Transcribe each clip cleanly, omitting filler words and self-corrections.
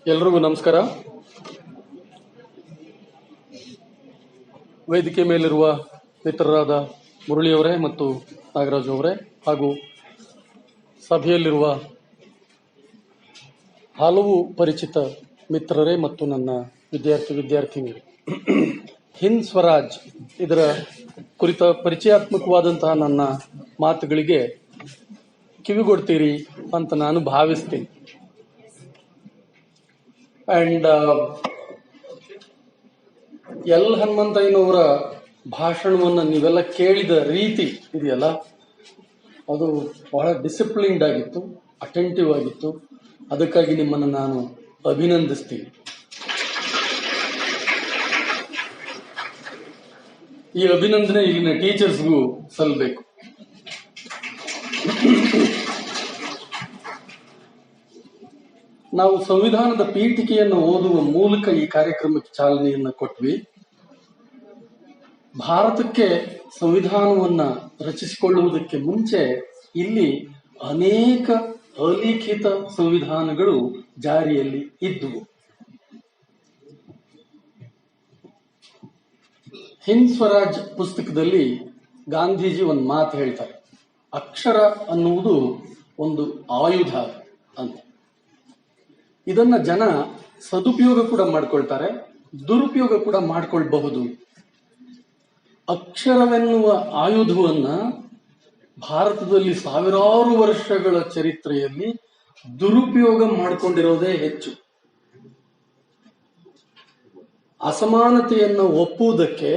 ಎಲ್ರಿಗೂ ನಮಸ್ಕಾರ. ವೇದಿಕೆ ಮೇಲಿರುವ ಮಿತ್ರರಾದ ಮುರಳಿಯವರೇ ಮತ್ತು ನಾಗರಾಜು ಅವರೇ ಹಾಗೂ ಸಭೆಯಲ್ಲಿರುವ ಹಲವು ಪರಿಚಿತ ಮಿತ್ರರೇ ಮತ್ತು ನನ್ನ ವಿದ್ಯಾರ್ಥಿನಿಯರು, ಹಿಂದ್ ಸ್ವರಾಜ್ ಇದರ ಕುರಿತ ಪರಿಚಯಾತ್ಮಕವಾದಂತಹ ನನ್ನ ಮಾತುಗಳಿಗೆ ಕಿವಿಗೊಡ್ತೀರಿ ಅಂತ ನಾನು ಭಾವಿಸ್ತೀನಿ. ಅಂಡ್ ಎಲ್ ಹನುಮಂತಯ್ಯನವರ ಭಾಷಣವನ್ನು ನೀವೆಲ್ಲ ಕೇಳಿದ ರೀತಿ ಇದೆಯಲ್ಲ, ಅದು ಬಹಳ ಡಿಸಿಪ್ಲಿನ್ಡ್ ಆಗಿತ್ತು, ಅಟೆಂಟಿವ್ ಆಗಿತ್ತು. ಅದಕ್ಕಾಗಿ ನಿಮ್ಮನ್ನು ನಾನು ಅಭಿನಂದಿಸ್ತೀನಿ. ಈ ಅಭಿನಂದನೆ ಇಲ್ಲಿನ ಟೀಚರ್ಸ್ಗೂ ಸಲ್ಲಬೇಕು. ನಾವು ಸಂವಿಧಾನದ ಪೀಠಿಕೆಯನ್ನು ಓದುವ ಮೂಲಕ ಈ ಕಾರ್ಯಕ್ರಮಕ್ಕೆ ಚಾಲನೆಯನ್ನು ಕೊಟ್ವಿ. ಭಾರತಕ್ಕೆ ಸಂವಿಧಾನವನ್ನ ರಚಿಸಿಕೊಳ್ಳುವುದಕ್ಕೆ ಮುಂಚೆ ಇಲ್ಲಿ ಅನೇಕ ಅಲಿಖಿತ ಸಂವಿಧಾನಗಳು ಜಾರಿಯಲ್ಲಿ ಇದ್ದುವು. ಹಿಂದ್ ಸ್ವರಾಜ್ ಪುಸ್ತಕದಲ್ಲಿ ಗಾಂಧೀಜಿ ಒಂದು ಮಾತು ಹೇಳ್ತಾರೆ, ಅಕ್ಷರ ಅನ್ನುವುದು ಒಂದು ಆಯುಧ ಅಂತ. ಇದನ್ನ ಜನ ಸದುಪಯೋಗ ಕೂಡ ಮಾಡ್ಕೊಳ್ತಾರೆ, ದುರುಪಯೋಗ ಕೂಡ ಮಾಡ್ಕೊಳ್ಬಹುದು. ಅಕ್ಷರವೆನ್ನುವ ಆಯುಧವನ್ನ ಭಾರತದಲ್ಲಿ ಸಾವಿರಾರು ವರ್ಷಗಳ ಚರಿತ್ರೆಯಲ್ಲಿ ದುರುಪಯೋಗ ಮಾಡಿಕೊಂಡಿರೋದೇ ಹೆಚ್ಚು. ಅಸಮಾನತೆಯನ್ನು ಒಪ್ಪುವುದಕ್ಕೆ,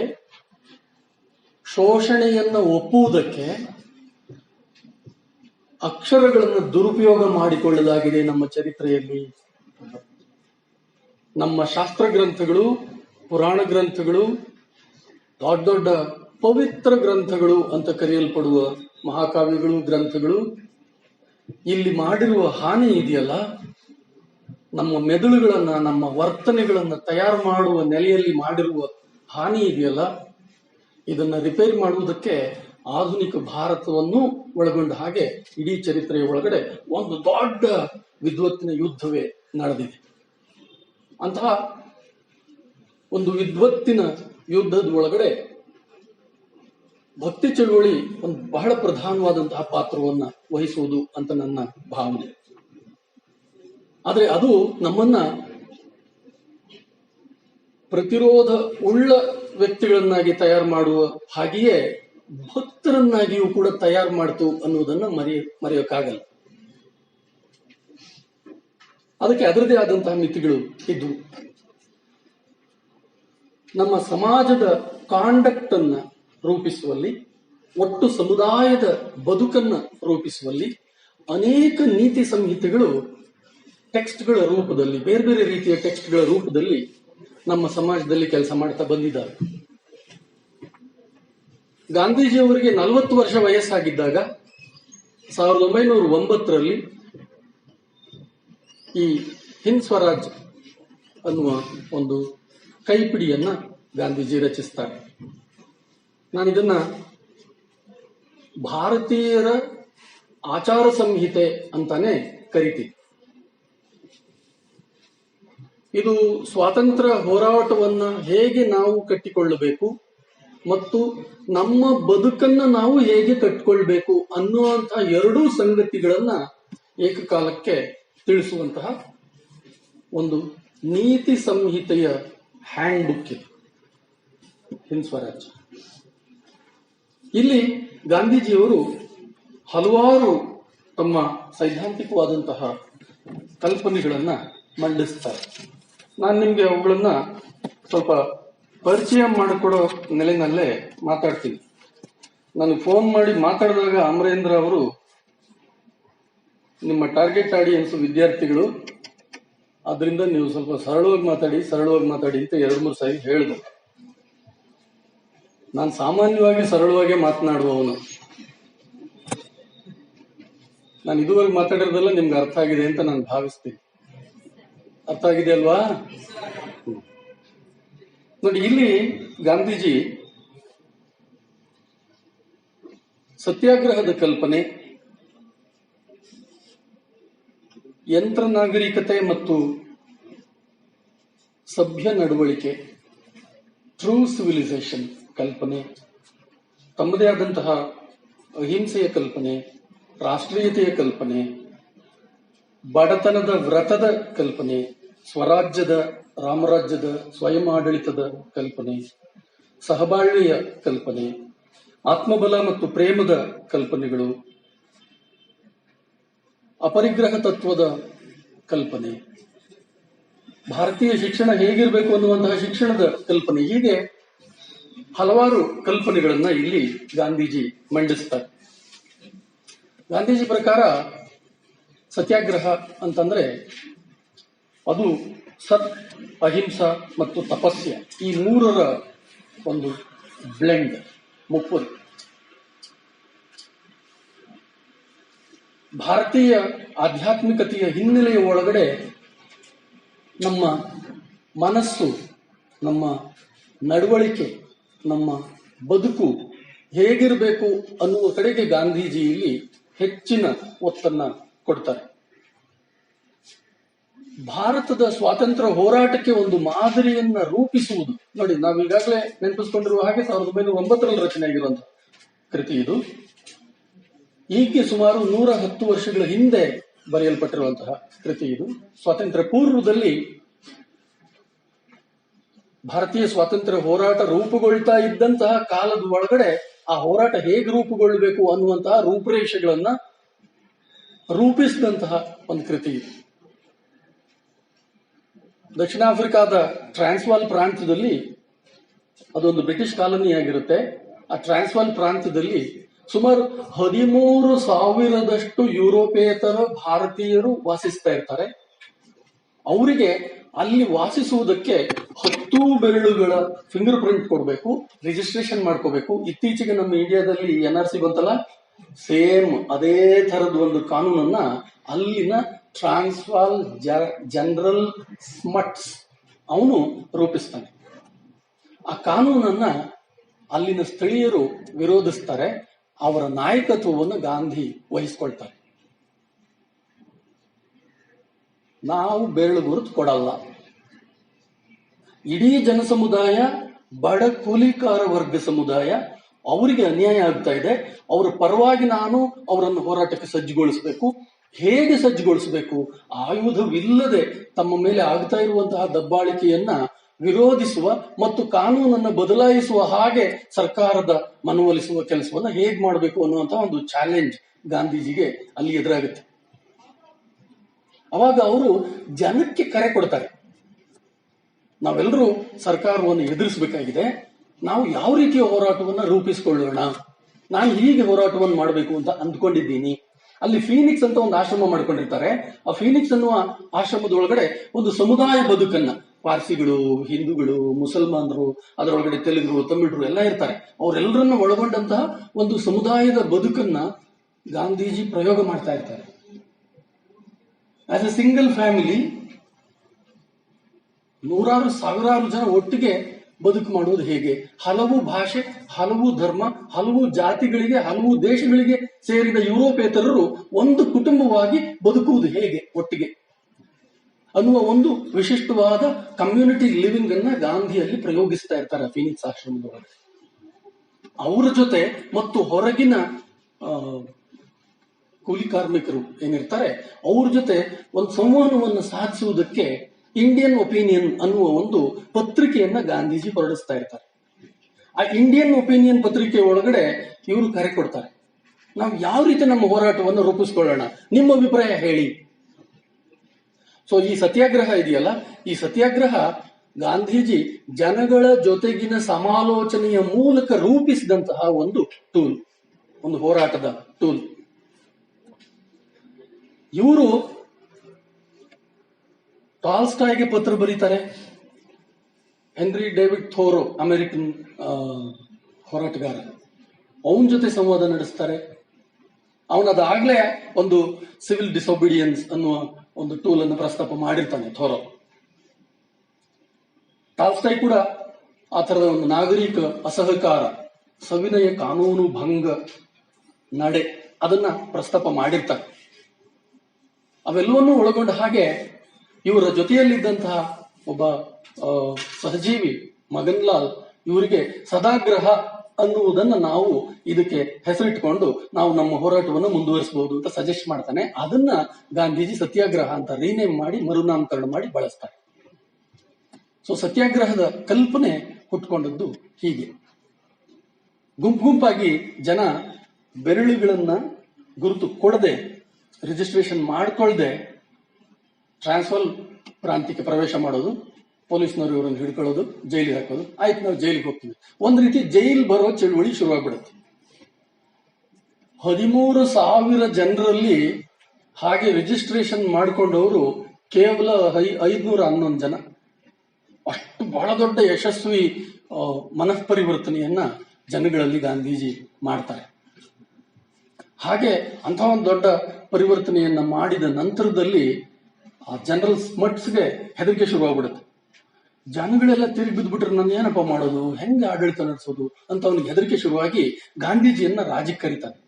ಶೋಷಣೆಯನ್ನು ಒಪ್ಪುವುದಕ್ಕೆ ಅಕ್ಷರಗಳನ್ನು ದುರುಪಯೋಗ ಮಾಡಿಕೊಳ್ಳಲಾಗಿದೆ ನಮ್ಮ ಚರಿತ್ರೆಯಲ್ಲಿ. ನಮ್ಮ ಶಾಸ್ತ್ರ ಗ್ರಂಥಗಳು, ಪುರಾಣ ಗ್ರಂಥಗಳು, ದೊಡ್ಡ ದೊಡ್ಡ ಪವಿತ್ರ ಗ್ರಂಥಗಳು ಅಂತ ಕರೆಯಲ್ಪಡುವ ಮಹಾಕಾವ್ಯಗಳು, ಗ್ರಂಥಗಳು ಇಲ್ಲಿ ಮಾಡಿರುವ ಹಾನಿ ಇದೆಯಲ್ಲ, ನಮ್ಮ ಮೆದುಳುಗಳನ್ನ, ನಮ್ಮ ವರ್ತನೆಗಳನ್ನ ತಯಾರು ಮಾಡುವ ನೆಲೆಯಲ್ಲಿ ಮಾಡಿರುವ ಹಾನಿ ಇದೆಯಲ್ಲ, ಇದನ್ನ ರಿಪೇರಿ ಮಾಡುವುದಕ್ಕೆ ಆಧುನಿಕ ಭಾರತವನ್ನು ಒಳಗೊಂಡ ಹಾಗೆ ಇಡೀ ಚರಿತ್ರೆಯ ಒಳಗಡೆ ಒಂದು ದೊಡ್ಡ ವಿದ್ವತ್ತಿನ ಯುದ್ಧವೇ ನಡೆದಿದೆ. ಅಂತಹ ಒಂದು ವಿದ್ವತ್ತಿನ ಯುದ್ಧದ ಒಳಗಡೆ ಭಕ್ತಿ ಚಳುವಳಿ ಒಂದು ಬಹಳ ಪ್ರಧಾನವಾದಂತಹ ಪಾತ್ರವನ್ನ ವಹಿಸುವುದು ಅಂತ ನನ್ನ ಭಾವನೆ. ಆದರೆ ಅದು ನಮ್ಮನ್ನ ಪ್ರತಿರೋಧ ಉಳ್ಳ ವ್ಯಕ್ತಿಗಳನ್ನಾಗಿ ತಯಾರು ಮಾಡುವ ಹಾಗೆಯೇ ಭಕ್ತರನ್ನಾಗಿಯೂ ಕೂಡ ತಯಾರು ಮಾಡ್ತು ಅನ್ನುವುದನ್ನ ಮರೆಯೋಕ್ಕಾಗಲ್ಲ. ಅದಕ್ಕೆ ಅದರದೇ ಆದಂತಹ ಮಿತಿಗಳು ಇದ್ದು ನಮ್ಮ ಸಮಾಜದ ಕಾಂಡಕ್ಟ್ ಅನ್ನ ರೂಪಿಸುವಲ್ಲಿ, ಒಟ್ಟು ಸಮುದಾಯದ ಬದುಕನ್ನ ರೂಪಿಸುವಲ್ಲಿ ಅನೇಕ ನೀತಿ ಸಂಹಿತೆಗಳು ಟೆಕ್ಸ್ಟ್ಗಳ ರೂಪದಲ್ಲಿ, ಬೇರೆ ಬೇರೆ ರೀತಿಯ ಟೆಕ್ಸ್ಟ್ಗಳ ರೂಪದಲ್ಲಿ ನಮ್ಮ ಸಮಾಜದಲ್ಲಿ ಕೆಲಸ ಮಾಡ್ತಾ ಬಂದಿದ್ದಾರೆ. ಗಾಂಧೀಜಿಯವರಿಗೆ 40 ವರ್ಷ ವಯಸ್ಸಾಗಿದ್ದಾಗ 1909ರಲ್ಲಿ ಈ ಹಿಂದ್ ಸ್ವರಾಜ್ ಅನ್ನುವ ಒಂದು ಕೈಪಿಡಿಯನ್ನ ಗಾಂಧೀಜಿ ರಚಿಸ್ತಾರೆ. ನಾನಿದನ್ನ ಭಾರತೀಯರ ಆಚಾರ ಸಂಹಿತೆ ಅಂತಾನೆ ಕರಿತೀನಿ. ಇದು ಸ್ವಾತಂತ್ರ್ಯ ಹೋರಾಟವನ್ನ ಹೇಗೆ ನಾವು ಕಟ್ಟಿಕೊಳ್ಳಬೇಕು ಮತ್ತು ನಮ್ಮ ಬದುಕನ್ನ ನಾವು ಹೇಗೆ ಕಟ್ಟಿಕೊಳ್ಬೇಕು ಅನ್ನುವಂತಹ ಎರಡೂ ಸಂಗತಿಗಳನ್ನ ಏಕಕಾಲಕ್ಕೆ ತಿಳಿಸುವಂತಹ ಒಂದು ನೀತಿ ಸಂಹಿತೆಯ ಹ್ಯಾಂಡ್ ಬುಕ್ ಇದು ಹಿಂದ್ ಸ್ವರಾಜ್. ಇಲ್ಲಿ ಗಾಂಧೀಜಿಯವರು ಹಲವಾರು ತಮ್ಮ ಸೈದ್ಧಾಂತಿಕವಾದಂತಹ ಕಲ್ಪನೆಗಳನ್ನ ಮಂಡಿಸ್ತಾರೆ. ನಾನು ನಿಮ್ಗೆ ಅವುಗಳನ್ನ ಸ್ವಲ್ಪ ಪರಿಚಯ ಮಾಡಿಕೊಡೋ ನೆಲೆನಲ್ಲೇ ಮಾತಾಡ್ತೀನಿ. ನಾನು ಫೋನ್ ಮಾಡಿ ಮಾತಾಡಿದಾಗ ಅಮರೇಂದ್ರ ಅವರು, ನಿಮ್ಮ ಟಾರ್ಗೆಟ್ ಆಡಿಯನ್ಸ್ ವಿದ್ಯಾರ್ಥಿಗಳು, ಆದ್ರಿಂದ ನೀವು ಸ್ವಲ್ಪ ಸರಳವಾಗಿ ಮಾತಾಡಿ ಅಂತ 2-3 ಸಾರಿ ಹೇಳಿದ್ರು. ನಾನು ಸಾಮಾನ್ಯವಾಗಿ ಸರಳವಾಗಿ ಮಾತನಾಡುವವನು. ನಾನು ಇದುವರೆಗೆ ಮಾತಾಡಿರೋದೆಲ್ಲ ನಿಮ್ಗೆ ಅರ್ಥ ಆಗಿದೆ ಅಂತ ನಾನು ಭಾವಿಸ್ತೀನಿ. ಅರ್ಥ ಆಗಿದೆ ಅಲ್ವಾ? ನೋಡಿ, ಇಲ್ಲಿ ಗಾಂಧೀಜಿ ಸತ್ಯಾಗ್ರಹದ ಕಲ್ಪನೆ, ಯಂತ್ರ ನಾಗರಿಕತೆ ಮತ್ತು ಸಭ್ಯ ನಡವಳಿಕೆ, ಟ್ರೂ ಸಿವಿಲೈಸೇಷನ್ ಕಲ್ಪನೆ, ತಮ್ಮದೇ ಆದಂತಹ ಅಹಿಂಸೆಯ ಕಲ್ಪನೆ, ರಾಷ್ಟ್ರೀಯತೆಯ ಕಲ್ಪನೆ, ಬಡತನದ ವ್ರತದ ಕಲ್ಪನೆ, ಸ್ವರಾಜ್ಯದ ರಾಮರಾಜ್ಯದ ಸ್ವಯಂ ಆಡಳಿತದ ಕಲ್ಪನೆ, ಸಹಬಾಳ್ವೆಯ ಕಲ್ಪನೆ, ಆತ್ಮಬಲ ಮತ್ತು ಪ್ರೇಮದ ಕಲ್ಪನೆಗಳು, ಅಪರಿಗ್ರಹ ತತ್ವದ ಕಲ್ಪನೆ, ಭಾರತೀಯ ಶಿಕ್ಷಣ ಹೇಗಿರಬೇಕು ಅನ್ನುವಂತಹ ಶಿಕ್ಷಣದ ಕಲ್ಪನೆ, ಹೀಗೆ ಹಲವಾರು ಕಲ್ಪನೆಗಳನ್ನ ಇಲ್ಲಿ ಗಾಂಧೀಜಿ ಮಂಡಿಸ್ತಾರೆ. ಗಾಂಧೀಜಿ ಪ್ರಕಾರ ಸತ್ಯಾಗ್ರಹ ಅಂತಂದ್ರೆ ಅದು ಸತ್, ಅಹಿಂಸಾ ಮತ್ತು ತಪಸ್ಯ ಈ ಮೂರರ ಒಂದು ಬ್ಲೆಂಡ್, ಮುಪ್ಪುರಿ. ಭಾರತೀಯ ಆಧ್ಯಾತ್ಮಿಕತೆಯ ಹಿನ್ನೆಲೆಯ ಒಳಗಡೆ ನಮ್ಮ ಮನಸ್ಸು, ನಮ್ಮ ನಡವಳಿಕೆ, ನಮ್ಮ ಬದುಕು ಹೇಗಿರಬೇಕು ಅನ್ನುವ ಕಡೆಗೆ ಗಾಂಧೀಜಿ ಇಲ್ಲಿ ಹೆಚ್ಚಿನ ಒತ್ತನ್ನ ಕೊಡ್ತಾರೆ. ಭಾರತದ ಸ್ವಾತಂತ್ರ್ಯ ಹೋರಾಟಕ್ಕೆ ಒಂದು ಮಾದರಿಯನ್ನ ರೂಪಿಸುವುದು. ನೋಡಿ, ನಾವು ಈಗಾಗಲೇ ನೆನಪಿಸಿಕೊಂಡಿರುವ ಹಾಗೆ 1909 ರಚನೆ ಆಗಿರುವಂತಹ ಕೃತಿ ಇದು. ಈಕೆ ಸುಮಾರು 110 ವರ್ಷಗಳ ಹಿಂದೆ ಬರೆಯಲ್ಪಟ್ಟಿರುವಂತಹ ಕೃತಿ ಇದು. ಸ್ವಾತಂತ್ರ್ಯ ಪೂರ್ವದಲ್ಲಿ ಭಾರತೀಯ ಸ್ವಾತಂತ್ರ್ಯ ಹೋರಾಟ ರೂಪುಗೊಳ್ತಾ ಇದ್ದಂತಹ ಕಾಲದ ಒಳಗಡೆ ಆ ಹೋರಾಟ ಹೇಗೆ ರೂಪುಗೊಳ್ಳಬೇಕು ಅನ್ನುವಂತಹ ರೂಪುರೇಷೆಗಳನ್ನ ರೂಪಿಸಿದಂತಹ ಒಂದು ಕೃತಿ ಇದು. ದಕ್ಷಿಣ ಆಫ್ರಿಕಾದ ಟ್ರಾನ್ಸ್ವಾಲ್ ಪ್ರಾಂತ್ಯದಲ್ಲಿ, ಅದೊಂದು ಬ್ರಿಟಿಷ್ ಕಾಲನಿ ಆಗಿರುತ್ತೆ. ಆ ಟ್ರಾನ್ಸ್ವಾಲ್ ಪ್ರಾಂತ್ಯದಲ್ಲಿ ಸುಮಾರು 13,000 ಯುರೋಪೇತರ ಭಾರತೀಯರು ವಾಸಿಸ್ತಾ ಇರ್ತಾರೆ. ಅವರಿಗೆ ಅಲ್ಲಿ ವಾಸಿಸುವುದಕ್ಕೆ 10 ಬೆರಳುಗಳ ಫಿಂಗರ್ ಪ್ರಿಂಟ್ ಕೊಡಬೇಕು, ರಿಜಿಸ್ಟ್ರೇಷನ್ ಮಾಡ್ಕೋಬೇಕು. ಇತ್ತೀಚೆಗೆ ನಮ್ಮ ಇಂಡಿಯಾದಲ್ಲಿ NRC ಬಂತಲ್ಲ, ಸೇಮ್ ಅದೇ ತರದ ಒಂದು ಕಾನೂನನ್ನ ಅಲ್ಲಿನ ಟ್ರಾನ್ಸ್ವಾಲ್ ಜನರಲ್ ಸ್ಮಟ್ಸ್ ಅವನು ರೂಪಿಸ್ತಾನೆ. ಆ ಕಾನೂನನ್ನ ಅಲ್ಲಿನ ಸ್ಥಳೀಯರು ವಿರೋಧಿಸ್ತಾರೆ. ಅವರ ನಾಯಕತ್ವವನ್ನು ಗಾಂಧಿ ವಹಿಸ್ಕೊಳ್ತಾರೆ. ನಾವು ಬೆರಳು ಗುರುತು ಕೊಡಲ್ಲ. ಇಡೀ ಜನಸಮುದಾಯ, ಬಡ ಕೂಲಿಕಾರ ವರ್ಗ ಸಮುದಾಯ, ಅವರಿಗೆ ಅನ್ಯಾಯ ಆಗ್ತಾ ಇದೆ. ಅವರ ಪರವಾಗಿ ನಾನು ಅವರನ್ನು ಹೋರಾಟಕ್ಕೆ ಸಜ್ಜುಗೊಳಿಸಬೇಕು. ಹೇಗೆ ಸಜ್ಜುಗೊಳಿಸಬೇಕು? ಆಯುಧವಿಲ್ಲದೆ ತಮ್ಮ ಮೇಲೆ ಆಗ್ತಾ ಇರುವಂತಹ ದಬ್ಬಾಳಿಕೆಯನ್ನ ವಿರೋಧಿಸುವ ಮತ್ತು ಕಾನೂನನ್ನು ಬದಲಾಯಿಸುವ ಹಾಗೆ ಸರ್ಕಾರದ ಮನವೊಲಿಸುವ ಕೆಲಸವನ್ನ ಹೇಗೆ ಮಾಡಬೇಕು ಅನ್ನುವಂತಹ ಒಂದು ಚಾಲೆಂಜ್ ಗಾಂಧೀಜಿಗೆ ಅಲ್ಲಿ ಎದುರಾಗುತ್ತೆ. ಅವಾಗ ಅವರು ಜನಕ್ಕೆ ಕರೆ ಕೊಡ್ತಾರೆ. ನಾವೆಲ್ಲರೂ ಸರ್ಕಾರವನ್ನು ಎದುರಿಸಬೇಕಾಗಿದೆ. ನಾವು ಯಾವ ರೀತಿಯ ಹೋರಾಟವನ್ನ ರೂಪಿಸಿಕೊಳ್ಳೋಣ? ನಾನು ಹೀಗೆ ಹೋರಾಟವನ್ನು ಮಾಡಬೇಕು ಅಂತ ಅಂದ್ಕೊಂಡಿದ್ದೀನಿ. ಅಲ್ಲಿ ಫೀನಿಕ್ಸ್ ಅಂತ ಒಂದು ಆಶ್ರಮ ಮಾಡ್ಕೊಂಡಿರ್ತಾರೆ. ಆ ಫೀನಿಕ್ಸ್ ಅನ್ನುವ ಆಶ್ರಮದೊಳಗಡೆ ಒಂದು ಸಮುದಾಯ ಬದುಕನ್ನ, ಪಾರ್ಸಿಗಳು, ಹಿಂದೂಗಳು, ಮುಸಲ್ಮಾನರು, ಅದರೊಳಗಡೆ ತೆಲುಗರು, ತಮಿಳರು ಎಲ್ಲ ಇರ್ತಾರೆ. ಅವರೆಲ್ಲರನ್ನ ಒಳಗೊಂಡಂತಹ ಒಂದು ಸಮುದಾಯದ ಬದುಕನ್ನ ಗಾಂಧೀಜಿ ಪ್ರಯೋಗ ಮಾಡ್ತಾ ಇರ್ತಾರೆ. ಆಸ್ ಎ ಸಿಂಗಲ್ ಫ್ಯಾಮಿಲಿ ನೂರಾರು ಸಾವಿರಾರು ಜನ ಒಟ್ಟಿಗೆ ಬದುಕು ಮಾಡುವುದು ಹೇಗೆ? ಹಲವು ಭಾಷೆ, ಹಲವು ಧರ್ಮ, ಹಲವು ಜಾತಿಗಳಿಗೆ, ಹಲವು ದೇಶಗಳಿಗೆ ಸೇರಿದ ಯುರೋಪೇತರರು ಒಂದು ಕುಟುಂಬವಾಗಿ ಬದುಕುವುದು ಹೇಗೆ ಒಟ್ಟಿಗೆ ಅನ್ನುವ ಒಂದು ವಿಶಿಷ್ಟವಾದ ಕಮ್ಯುನಿಟಿ ಲಿವಿಂಗ್ ಅನ್ನ ಗಾಂಧಿಯಲ್ಲಿ ಪ್ರಯೋಗಿಸ್ತಾ ಇರ್ತಾರೆ ಫೀನಿಕ್ಸ್ ಆಶ್ರಮದೊಳಗೆ. ಅವರ ಜೊತೆ ಮತ್ತು ಹೊರಗಿನ ಕೂಲಿ ಕಾರ್ಮಿಕರು ಏನಿರ್ತಾರೆ ಅವ್ರ ಜೊತೆ ಒಂದು ಸಂವಹನವನ್ನು ಸಾಧಿಸುವುದಕ್ಕೆ ಇಂಡಿಯನ್ ಒಪಿನಿಯನ್ ಅನ್ನುವ ಒಂದು ಪತ್ರಿಕೆಯನ್ನ ಗಾಂಧೀಜಿ ಹೊರಡಿಸ್ತಾ ಇರ್ತಾರೆ. ಆ ಇಂಡಿಯನ್ ಒಪಿನಿಯನ್ ಪತ್ರಿಕೆ ಒಳಗಡೆ ಇವರು ಕರೆ ಕೊಡ್ತಾರೆ, ನಾವು ಯಾವ ರೀತಿ ನಮ್ಮ ಹೋರಾಟವನ್ನು ರೂಪಿಸ್ಕೊಳ್ಳೋಣ, ನಿಮ್ಮ ಅಭಿಪ್ರಾಯ ಹೇಳಿ. ಸೊ ಈ ಸತ್ಯಾಗ್ರಹ ಇದೆಯಲ್ಲ, ಈ ಸತ್ಯಾಗ್ರಹ ಗಾಂಧೀಜಿ ಜನಗಳ ಜೊತೆಗಿನ ಸಮಾಲೋಚನೆಯ ಮೂಲಕ ರೂಪಿಸಿದಂತಹ ಒಂದು ಟೂಲ್, ಒಂದು ಹೋರಾಟದ ಟೂಲ್. ಇವರು ಟಾಲ್ಸ್ಟಾಯ್ಗೆ ಪತ್ರ ಬರೀತಾರೆ. ಹೆನ್ರಿ ಡೇವಿಡ್ ಥೋರೋ, ಅಮೆರಿಕನ್ ಹೋರಾಟಗಾರ, ಅವನ ಜೊತೆ ಸಂವಾದ ನಡೆಸ್ತಾರೆ. ಅವನದಾಗ್ಲೇ ಒಂದು ಸಿವಿಲ್ ಡಿಸೊಬಿಡಿಯನ್ಸ್ ಅನ್ನುವ ಒಂದು ಟೂಲ್ ಅನ್ನು ಪ್ರಸ್ತಾಪ ಮಾಡಿರ್ತಾನೆ ಥೋರೋ. ಟಾಲ್ಸ್ಟಾಯ್ ಕೂಡ ಆ ತರದ ಒಂದು ನಾಗರಿಕ ಅಸಹಕಾರ, ಸವಿನಯ ಕಾನೂನು ಭಂಗ ನಡೆ ಅದನ್ನ ಪ್ರಸ್ತಾಪ ಮಾಡಿರ್ತಾರೆ. ಅವೆಲ್ಲವನ್ನೂ ಒಳಗೊಂಡ ಹಾಗೆ ಇವರ ಜೊತೆಯಲ್ಲಿದ್ದಂತಹ ಒಬ್ಬ ಸಹಜೀವಿ ಮಗನ್ಲಾಲ್ ಇವರಿಗೆ ಸದಾಗ್ರಹ ಅನ್ನುವುದನ್ನು ನಾವು ಇದಕ್ಕೆ ಹೆಸರಿಟ್ಕೊಂಡು ನಾವು ನಮ್ಮ ಹೋರಾಟವನ್ನು ಮುಂದುವರಿಸಬಹುದು ಅಂತ ಸಜೆಸ್ಟ್ ಮಾಡ್ತಾನೆ. ಅದನ್ನ ಗಾಂಧೀಜಿ ಸತ್ಯಾಗ್ರಹ ಅಂತ ರೀನೇಮ್ ಮಾಡಿ ಮರುನಾಮಕರಣ ಮಾಡಿ ಬಳಸ್ತಾರೆ. ಸೊ ಸತ್ಯಾಗ್ರಹದ ಕಲ್ಪನೆ ಹುಟ್ಕೊಂಡದ್ದು ಹೀಗೆ. ಗುಂಪಾಗಿ ಜನ ಬೆರಳುಗಳನ್ನ ಗುರುತು ಕೊಡದೆ, ರಿಜಿಸ್ಟ್ರೇಷನ್ ಮಾಡ್ಕೊಳ್ದೆ ಟ್ರಾನ್ಸ್ಫರ್ ಪ್ರಾಂತ್ಯಕ್ಕೆ ಪ್ರವೇಶ ಮಾಡೋದು, ಪೊಲೀಸ್ನವರು ಇವರನ್ನು ಹಿಡ್ಕೊಳ್ಳೋದು, ಜೈಲಿಗೆ ಹಾಕೋದು. ಆಯ್ತು, ನಾವು ಜೈಲಿಗೆ ಹೋಗ್ತೀವಿ. ಒಂದ್ ರೀತಿ ಜೈಲ್ ಬರೋ ಚಳುವಳಿ ಶುರುವಾಗ್ಬಿಡುತ್ತೆ. 13,000 ಜನರಲ್ಲಿ ಹಾಗೆ ರಿಜಿಸ್ಟ್ರೇಷನ್ ಮಾಡಿಕೊಂಡವರು ಕೇವಲ 511 ಜನ. ಅಷ್ಟು ಬಹಳ ದೊಡ್ಡ ಯಶಸ್ವಿ ಮನಃಪರಿವರ್ತನೆಯನ್ನ ಜನಗಳಲ್ಲಿ ಗಾಂಧೀಜಿ ಮಾಡ್ತಾರೆ. ಹಾಗೆ ಅಂತ ಒಂದು ದೊಡ್ಡ ಪರಿವರ್ತನೆಯನ್ನ ಮಾಡಿದ ನಂತರದಲ್ಲಿ ಆ ಜನರಲ್ ಸ್ಮಟ್ಸ್ಗೆ ಹೆದರಿಕೆ ಶುರುವಾಗ್ಬಿಡುತ್ತೆ. ಜನಗಳೆಲ್ಲ ತಿರುಗಿ ಬಿದ್ದುಬಿಟ್ರೆ ನಾನು ಏನಪ್ಪ ಮಾಡೋದು, ಹೆಂಗೆ ಆಡಳಿತ ನಡೆಸೋದು ಅಂತ ಅವನಿಗೆ ಹೆದರಿಕೆ ಶುರುವಾಗಿ ಗಾಂಧೀಜಿಯನ್ನ ರಾಜ್ಯಕ್ಕೆ ಕರೀತಾನೆ.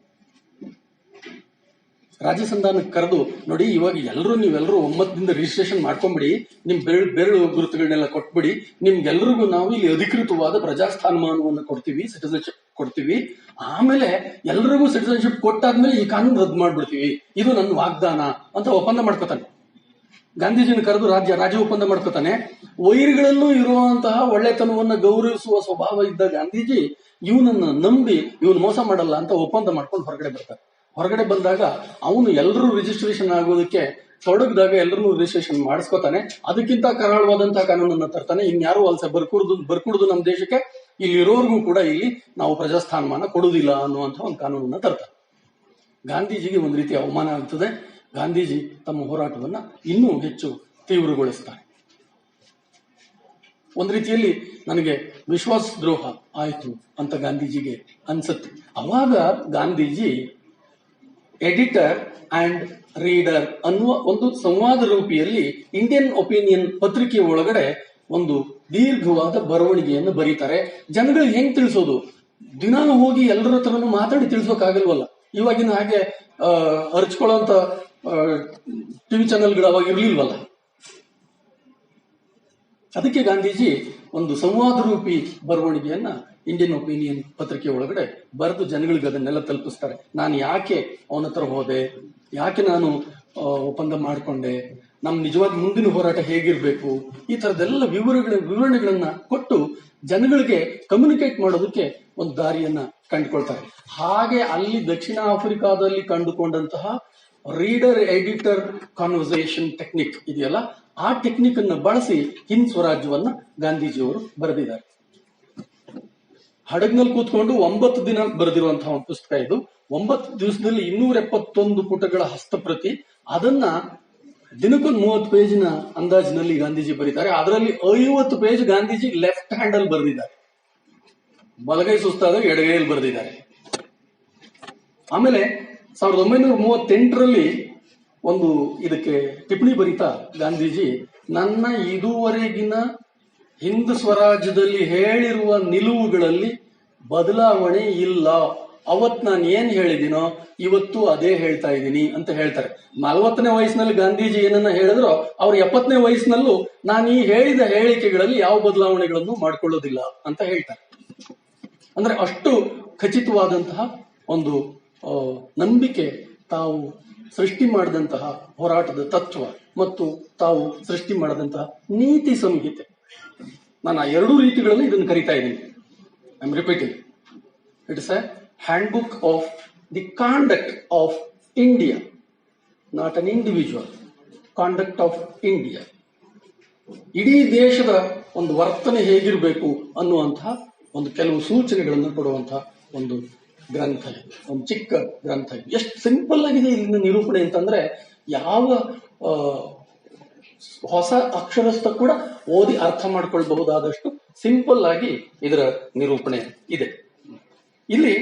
ರಾಜ್ಯ ಸಂಧಾನಕ್ಕೆ ಕರೆದು, ನೋಡಿ ಇವಾಗ ನೀವೆಲ್ಲರೂ ಒಮ್ಮತದಿಂದ ರಿಜಿಸ್ಟ್ರೇಷನ್ ಮಾಡ್ಕೊಂಬಿಡಿ, ನಿಮ್ ಬೆರಳು ಗುರುತುಗಳನ್ನೆಲ್ಲ ಕೊಟ್ಬಿಡಿ, ನಿಮ್ಗೆಲ್ರಿಗೂ ನಾವು ಇಲ್ಲಿ ಅಧಿಕೃತವಾದ ಪ್ರಜಾಸ್ಥಾನಮಾನವನ್ನು ಕೊಡ್ತೀವಿ, ಸಿಟಿಸನ್ಶಿಪ್ ಕೊಡ್ತೀವಿ. ಆಮೇಲೆ ಎಲ್ರಿಗೂ ಸಿಟಿಸನ್ಶಿಪ್ ಕೊಟ್ಟಾದ್ಮೇಲೆ ಈ ಕಾನೂನು ರದ್ದು ಮಾಡ್ಬಿಡ್ತೀವಿ, ಇದು ನನ್ನ ವಾಗ್ದಾನ ಅಂತ ಒಪ್ಪಂದ ಮಾಡ್ಕೋತಾನೆ. ಗಾಂಧೀಜಿನ ಕರೆದು ರಾಜ್ಯ ಒಪ್ಪಂದ ಮಾಡ್ಕೋತಾನೆ. ವೈರಿಗಳಲ್ಲೂ ಇರುವಂತಹ ಒಳ್ಳೆತನವನ್ನ ಗೌರವಿಸುವ ಸ್ವಭಾವ ಇದ್ದ ಗಾಂಧೀಜಿ ಇವನನ್ನ ನಂಬಿ ಇವನು ಮೋಸ ಮಾಡಲ್ಲ ಅಂತ ಒಪ್ಪಂದ ಮಾಡ್ಕೊಂಡು ಹೊರಗಡೆ ಬರ್ತಾರೆ. ಹೊರಗಡೆ ಬಂದಾಗ ಅವನು ಎಲ್ಲರೂ ರಿಜಿಸ್ಟ್ರೇಷನ್ ಆಗೋದಕ್ಕೆ ತೊಡಗಿದಾಗ ಎಲ್ಲರೂ ರಿಜಿಸ್ಟ್ರೇಷನ್ ಮಾಡಿಸ್ಕೋತಾನೆ. ಅದಕ್ಕಿಂತ ಕರಾಳವಾದಂತಹ ಕಾನೂನನ್ನ ತರ್ತಾನೆ. ಇನ್ಯಾರು ವಲಸೆ ಬರ್ಕುಡುದು ನಮ್ಮ ದೇಶಕ್ಕೆ, ಇಲ್ಲಿರೋರ್ಗೂ ಕೂಡ ಇಲ್ಲಿ ನಾವು ಪ್ರಜಾಸ್ಥಾನಮಾನ ಕೊಡುವುದಿಲ್ಲ ಅನ್ನುವಂಥ ಒಂದು ಕಾನೂನನ್ನ ತರ್ತಾನೆ. ಗಾಂಧೀಜಿಗೆ ಒಂದು ರೀತಿ ಅವಮಾನ ಆಗ್ತದೆ. ಗಾಂಧೀಜಿ ತಮ್ಮ ಹೋರಾಟವನ್ನ ಇನ್ನೂ ಹೆಚ್ಚು ತೀವ್ರಗೊಳಿಸ್ತಾರೆ. ಒಂದು ರೀತಿಯಲ್ಲಿ ನನಗೆ ವಿಶ್ವಾಸ ದ್ರೋಹ ಆಯ್ತು ಅಂತ ಗಾಂಧೀಜಿಗೆ ಅನ್ಸುತ್ತೆ. ಅವಾಗ ಗಾಂಧೀಜಿ ಎಡಿಟರ್ ಅಂಡ್ ರೀಡರ್ ಅನ್ನುವ ಒಂದು ಸಂವಾದ ರೂಪಿಯಲ್ಲಿ ಇಂಡಿಯನ್ ಒಪಿನಿಯನ್ ಪತ್ರಿಕೆಯ ಒಳಗಡೆ ಒಂದು ದೀರ್ಘವಾದ ಬರವಣಿಗೆಯನ್ನು ಬರೀತಾರೆ. ಜನಗಳಿಗೆ ಹೆಂಗ್ ತಿಳಿಸೋದು, ದಿನ ಹೋಗಿ ಎಲ್ಲರ ಹತ್ರನೂ ಮಾತಾಡಿ ತಿಳಿಸೋಕಾಗಲ್ವಲ್ಲ. ಇವಾಗಿನ ಹಾಗೆ ಅರ್ಚ್ಕೊಳ್ಳೋಂತ ಟಿವಿ ಚಾನೆಲ್ಗಳು ಅವಾಗ ಇರ್ಲಿಲ್ವಲ್ಲ. ಅದಕ್ಕೆ ಗಾಂಧೀಜಿ ಒಂದು ಸಂವಾದ ರೂಪಿ ಬರವಣಿಗೆಯನ್ನ ಇಂಡಿಯನ್ ಒಪಿನಿಯನ್ ಪತ್ರಿಕೆ ಒಳಗಡೆ ಬರೆದು ಜನಗಳಿಗೆ ಅದನ್ನೆಲ್ಲ ತಲುಪಿಸ್ತಾರೆ. ನಾನು ಯಾಕೆ ಅವನ ಹತ್ರ ಹೋದೆ, ಯಾಕೆ ನಾನು ಒಪ್ಪಂದ ಮಾಡಿಕೊಂಡೆ, ನಮ್ ನಿಜವಾಗಿ ಮುಂದಿನ ಹೋರಾಟ ಹೇಗಿರ್ಬೇಕು, ಈ ತರದೆಲ್ಲ ವಿವರಣೆಗಳನ್ನ ಕೊಟ್ಟು ಜನಗಳಿಗೆ ಕಮ್ಯುನಿಕೇಟ್ ಮಾಡೋದಕ್ಕೆ ಒಂದು ದಾರಿಯನ್ನ ಕಂಡುಕೊಳ್ತಾರೆ. ಹಾಗೆ ಅಲ್ಲಿ ದಕ್ಷಿಣ ಆಫ್ರಿಕಾದಲ್ಲಿ ಕಂಡುಕೊಂಡಂತಹ ರೀಡರ್ ಎಡಿಟರ್ ಕಾನ್ವರ್ಸೇಷನ್ ಟೆಕ್ನಿಕ್ ಇದೆಯಲ್ಲ, ಆ ಟೆಕ್ನಿಕ್ ಅನ್ನ ಬಳಸಿ ಹಿಂದ್ ಸ್ವರಾಜ್ಯವನ್ನ ಗಾಂಧೀಜಿಯವರು ಬರೆದಿದ್ದಾರೆ. ಹಡಗ್ನಲ್ಲಿ ಕೂತ್ಕೊಂಡು 9 ದಿನ ಬರೆದಿರುವಂತಹ ಒಂದು ಪುಸ್ತಕ ಇದು. 9 ದಿವಸದಲ್ಲಿ 271 ಪುಟಗಳ ಹಸ್ತಪ್ರತಿ. ಅದನ್ನ ದಿನಕ್ಕೊಂದು 30 ಪೇಜಿನ ಅಂದಾಜಿನಲ್ಲಿ ಗಾಂಧೀಜಿ ಬರೀತಾರೆ. ಅದರಲ್ಲಿ 50 ಪೇಜ್ ಗಾಂಧೀಜಿ ಲೆಫ್ಟ್ ಹ್ಯಾಂಡ್ ಅಲ್ಲಿ ಬರೆದಿದ್ದಾರೆ, ಬಲಗೈ ಸುಸ್ತಾದಾಗ ಎಡಗೈಯಲ್ಲಿ ಬರೆದಿದ್ದಾರೆ. ಆಮೇಲೆ 1938ರಲ್ಲಿ ಒಂದು ಇದಕ್ಕೆ ಟಿಪ್ಪಣಿ ಬರೀತಾ ಗಾಂಧೀಜಿ, ನನ್ನ ಇದುವರೆಗಿನ ಹಿಂದ್ ಸ್ವರಾಜ್ಯದಲ್ಲಿ ಹೇಳಿರುವ ನಿಲುವುಗಳಲ್ಲಿ ಬದಲಾವಣೆ ಇಲ್ಲ. ಅವತ್ ನಾನು ಏನ್ ಹೇಳಿದಿನೋ ಇವತ್ತು ಅದೇ ಹೇಳ್ತಾ ಇದ್ದೀನಿ ಅಂತ ಹೇಳ್ತಾರೆ. 40ನೇ ವಯಸ್ಸಿನಲ್ಲಿ ಗಾಂಧೀಜಿ ಏನನ್ನ ಹೇಳಿದ್ರೋ ಅವ್ರ 70ನೇ ವಯಸ್ಸಿನಲ್ಲೂ ನಾನು ಈ ಹೇಳಿದ ಹೇಳಿಕೆಗಳಲ್ಲಿ ಯಾವ ಬದಲಾವಣೆಗಳನ್ನು ಮಾಡ್ಕೊಳ್ಳೋದಿಲ್ಲ ಅಂತ ಹೇಳ್ತಾರೆ. ಅಂದ್ರೆ ಅಷ್ಟು ಖಚಿತವಾದಂತಹ ಒಂದು ನಂಬಿಕೆ, ತಾವು ಸೃಷ್ಟಿ ಮಾಡಿದಂತಹ ಹೋರಾಟದ ತತ್ವ ಮತ್ತು ತಾವು ಸೃಷ್ಟಿ ಮಾಡಿದಂತಹ ನೀತಿ ಸಂಹಿತೆ. ನಾನು ಆ ಎರಡೂ ರೀತಿಗಳಲ್ಲಿ ಇದನ್ನು ಕರಿತಾ ಇದ್ದೀನಿ. I am repeating, it is A handbook of the conduct of India, not an individual, conduct of India. ಇಡೀ ದೇಶದ ಒಂದು ವರ್ತನೆ ಹೇಗಿರಬೇಕು ಅನ್ನುವಂತಹ ಒಂದು ಕೆಲವು ಸೂಚನೆಗಳನ್ನು ಕೊಡುವಂತಹ ಒಂದು ಗ್ರಂಥ, ಒಂದು ಚಿಕ್ಕ ಗ್ರಂಥ. ಎಷ್ಟು ಸಿಂಪಲ್ ಆಗಿದೆ ಇಲ್ಲಿನ ನಿರೂಪಣೆ ಅಂತಂದ್ರೆ, ಯಾವ ಹೊಸ ಅಕ್ಷರಸ್ಥ ಕೂಡ ಓದಿ ಅರ್ಥ ಮಾಡ್ಕೊಳ್ಬಹುದಾದಷ್ಟು ಸಿಂಪಲ್ ಆಗಿ ಇದರ ನಿರೂಪಣೆ ಇದೆ. ಇಲ್ಲಿ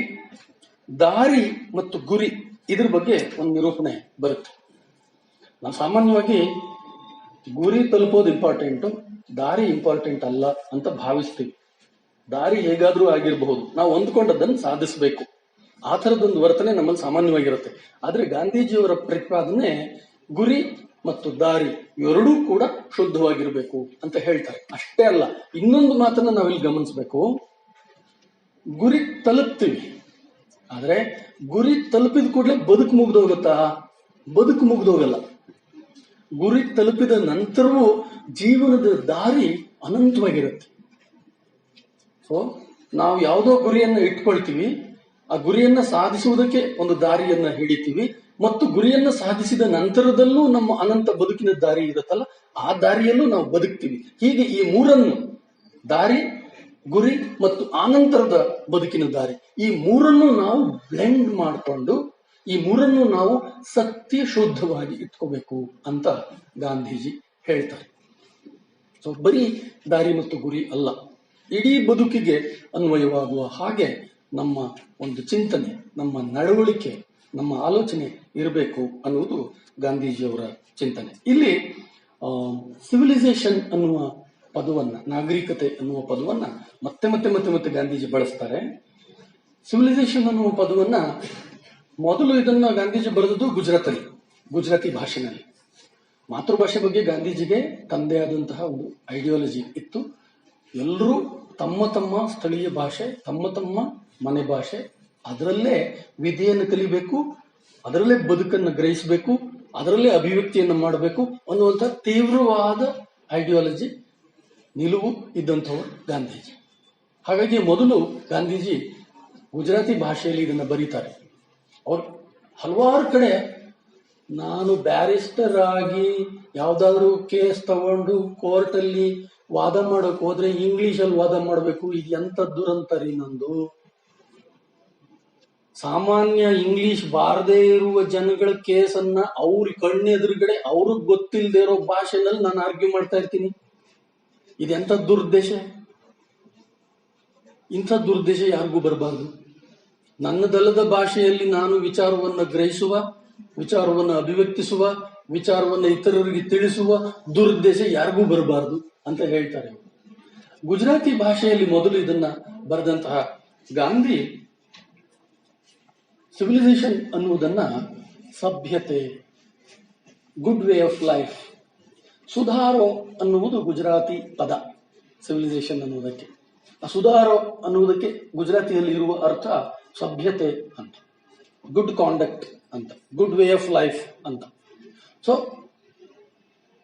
ದಾರಿ ಮತ್ತು ಗುರಿ ಇದ್ರ ಬಗ್ಗೆ ಒಂದು ನಿರೂಪಣೆ ಬರುತ್ತೆ. ನಾವು ಸಾಮಾನ್ಯವಾಗಿ ಗುರಿ ತಲುಪೋದು ಇಂಪಾರ್ಟೆಂಟು, ದಾರಿ ಇಂಪಾರ್ಟೆಂಟ್ ಅಲ್ಲ ಅಂತ ಭಾವಿಸ್ತೀವಿ. ದಾರಿ ಹೇಗಾದ್ರೂ ಆಗಿರಬಹುದು, ನಾವು ಹೊಂದ್ಕೊಂಡದ್ದನ್ನು ಸಾಧಿಸಬೇಕು, ಆ ಥರದೊಂದು ವರ್ತನೆ ನಮ್ಮಲ್ಲಿ ಸಾಮಾನ್ಯವಾಗಿರುತ್ತೆ. ಆದ್ರೆ ಗಾಂಧೀಜಿಯವರ ಪ್ರತಿಪಾದನೆ ಗುರಿ ಮತ್ತು ದಾರಿ ಎರಡೂ ಕೂಡ ಶುದ್ಧವಾಗಿರಬೇಕು ಅಂತ ಹೇಳ್ತಾರೆ. ಅಷ್ಟೇ ಅಲ್ಲ, ಇನ್ನೊಂದು ಮಾತನ್ನ ನಾವಿಲ್ಲಿ ಗಮನಿಸಬೇಕು. ಗುರಿ ತಲುಪ್ತೀವಿ, ಆದ್ರೆ ಗುರಿ ತಲುಪಿದ ಕೂಡಲೇ ಬದುಕು ಮುಗ್ದೋಗುತ್ತಾ? ಬದುಕು ಮುಗ್ದೋಗಲ್ಲ. ಗುರಿ ತಲುಪಿದ ನಂತರವೂ ಜೀವನದ ದಾರಿ ಅನಂತವಾಗಿರುತ್ತೆ. ಸೊ ನಾವು ಯಾವುದೋ ಗುರಿಯನ್ನ ಇಟ್ಕೊಳ್ತೀವಿ, ಆ ಗುರಿಯನ್ನ ಸಾಧಿಸುವುದಕ್ಕೆ ಒಂದು ದಾರಿಯನ್ನ ಹಿಡಿತೀವಿ, ಮತ್ತು ಗುರಿಯನ್ನ ಸಾಧಿಸಿದ ನಂತರದಲ್ಲೂ ನಮ್ಮ ಅನಂತ ಬದುಕಿನ ದಾರಿ ಇರುತ್ತಲ್ಲ, ಆ ದಾರಿಯಲ್ಲೂ ನಾವು ಬದುಕ್ತೀವಿ. ಹೀಗೆ ಈ ಮೂರನ್ನು, ದಾರಿ, ಗುರಿ ಮತ್ತು ಆನಂತರದ ಬದುಕಿನ ದಾರಿ, ಈ ಮೂರನ್ನು ನಾವು ಬ್ಲೆಂಡ್ ಮಾಡಿಕೊಂಡು ಈ ಮೂರನ್ನು ನಾವು ಸತ್ಯ ಶುದ್ಧವಾಗಿ ಇಟ್ಕೋಬೇಕು ಅಂತ ಗಾಂಧೀಜಿ ಹೇಳ್ತಾರೆ. ಸೊ ಬರೀ ದಾರಿ ಮತ್ತು ಗುರಿ ಅಲ್ಲ, ಇಡೀ ಬದುಕಿಗೆ ಅನ್ವಯವಾಗುವ ಹಾಗೆ ನಮ್ಮ ಒಂದು ಚಿಂತನೆ, ನಮ್ಮ ನಡವಳಿಕೆ, ನಮ್ಮ ಆಲೋಚನೆ ಇರಬೇಕು ಅನ್ನುವುದು ಗಾಂಧೀಜಿಯವರ ಚಿಂತನೆ. ಇಲ್ಲಿ ಸಿವಿಲೈಸೇಷನ್ ಅನ್ನುವ ಪದವನ್ನ, ನಾಗರಿಕತೆ ಅನ್ನುವ ಪದವನ್ನ ಮತ್ತೆ ಮತ್ತೆ ಮತ್ತೆ ಮತ್ತೆ ಗಾಂಧೀಜಿ ಬಳಸ್ತಾರೆ. ಸಿವಿಲೈಸೇಷನ್ ಅನ್ನುವ ಪದವನ್ನ ಮೊದಲು ಇದನ್ನ ಗಾಂಧೀಜಿ ಬರೆದದ್ದು ಗುಜರಾತಿ ಭಾಷೆನಲ್ಲಿ. ಮಾತೃಭಾಷೆ ಬಗ್ಗೆ ಗಾಂಧೀಜಿಗೆ ತಂದೆ ಆದಂತಹ ಒಂದು ಐಡಿಯಾಲಜಿ ಇತ್ತು. ಎಲ್ಲರೂ ತಮ್ಮ ತಮ್ಮ ಸ್ಥಳೀಯ ಭಾಷೆ, ತಮ್ಮ ತಮ್ಮ ಮನೆ ಭಾಷೆ, ಅದರಲ್ಲೇ ವಿದ್ಯೆಯನ್ನು ಕಲಿಬೇಕು, ಅದರಲ್ಲೇ ಬದುಕನ್ನು ಗ್ರಹಿಸಬೇಕು, ಅದರಲ್ಲೇ ಅಭಿವ್ಯಕ್ತಿಯನ್ನು ಮಾಡಬೇಕು ಅನ್ನುವಂಥ ತೀವ್ರವಾದ ಐಡಿಯಾಲಜಿ, ನಿಲುವು ಇದ್ದಂಥವರು ಗಾಂಧೀಜಿ. ಹಾಗಾಗಿ ಮೊದಲು ಗಾಂಧೀಜಿ ಗುಜರಾತಿ ಭಾಷೆಯಲ್ಲಿ ಇದನ್ನು ಬರೀತಾರೆ. ಅವ್ರು ಹಲವಾರು ಕಡೆ ನಾನು ಬ್ಯಾರಿಸ್ಟರ್ ಆಗಿ ಯಾವ್ದಾದ್ರು ಕೇಸ್ ತಗೊಂಡು ಕೋರ್ಟಲ್ಲಿ ವಾದ ಮಾಡೋಕೆ ಹೋದ್ರೆ ಇಂಗ್ಲಿಷಲ್ಲಿ ವಾದ ಮಾಡಬೇಕು, ಇದು ಎಂತ ದುರಂತರಿ ನಂದು. ಸಾಮಾನ್ಯ ಇಂಗ್ಲಿಷ್ ಬಾರದೇ ಇರುವ ಜನಗಳ ಕೇಸನ್ನ ಅವ್ರ ಕಣ್ಣೆದುರುಗಡೆ ಅವ್ರಿಗೆ ಗೊತ್ತಿಲ್ಲದೆ ಇರೋ ಭಾಷೆನಲ್ಲಿ ನಾನು ಆರ್ಗ್ಯೂ ಮಾಡ್ತಾ ಇರ್ತೀನಿ. ಇದೆಂತ ದುರ್ದೇಶ. ಇಂಥ ದುರ್ದೇಶ ಯಾರಿಗೂ ಬರಬಾರ್ದು. ನನ್ನದಲ್ಲದ ಭಾಷೆಯಲ್ಲಿ ನಾನು ವಿಚಾರವನ್ನು ಗ್ರಹಿಸುವ, ವಿಚಾರವನ್ನು ಅಭಿವ್ಯಕ್ತಿಸುವ, ವಿಚಾರವನ್ನು ಇತರರಿಗೆ ತಿಳಿಸುವ ದುರುದ್ದೇಶ ಯಾರಿಗೂ ಬರಬಾರದು ಅಂತ ಹೇಳ್ತಾರೆ. ಗುಜರಾತಿ ಭಾಷೆಯಲ್ಲಿ ಮೊದಲು ಇದನ್ನ ಬರೆದಂತಹ ಗಾಂಧಿ ಸಿವಿಲೈಸೇಷನ್ ಅನ್ನುವುದನ್ನ ಸಭ್ಯತೆ, ಗುಡ್ ವೇ ಆಫ್ ಲೈಫ್, ಸುಧಾರೋ ಅನ್ನುವುದು ಗುಜರಾತಿ ಪದ ಸಿವಿಲೈಸೇಷನ್ ಅನ್ನುವುದಕ್ಕೆ. ಆ ಸುಧಾರೋ ಅನ್ನುವುದಕ್ಕೆ ಗುಜರಾತಿಯಲ್ಲಿ ಇರುವ ಅರ್ಥ ಸಭ್ಯತೆ ಅಂತ, ಗುಡ್ ಕಾಂಡಕ್ಟ್ ಅಂತ, ಗುಡ್ ವೇ ಆಫ್ ಲೈಫ್ ಅಂತ. ಸೊ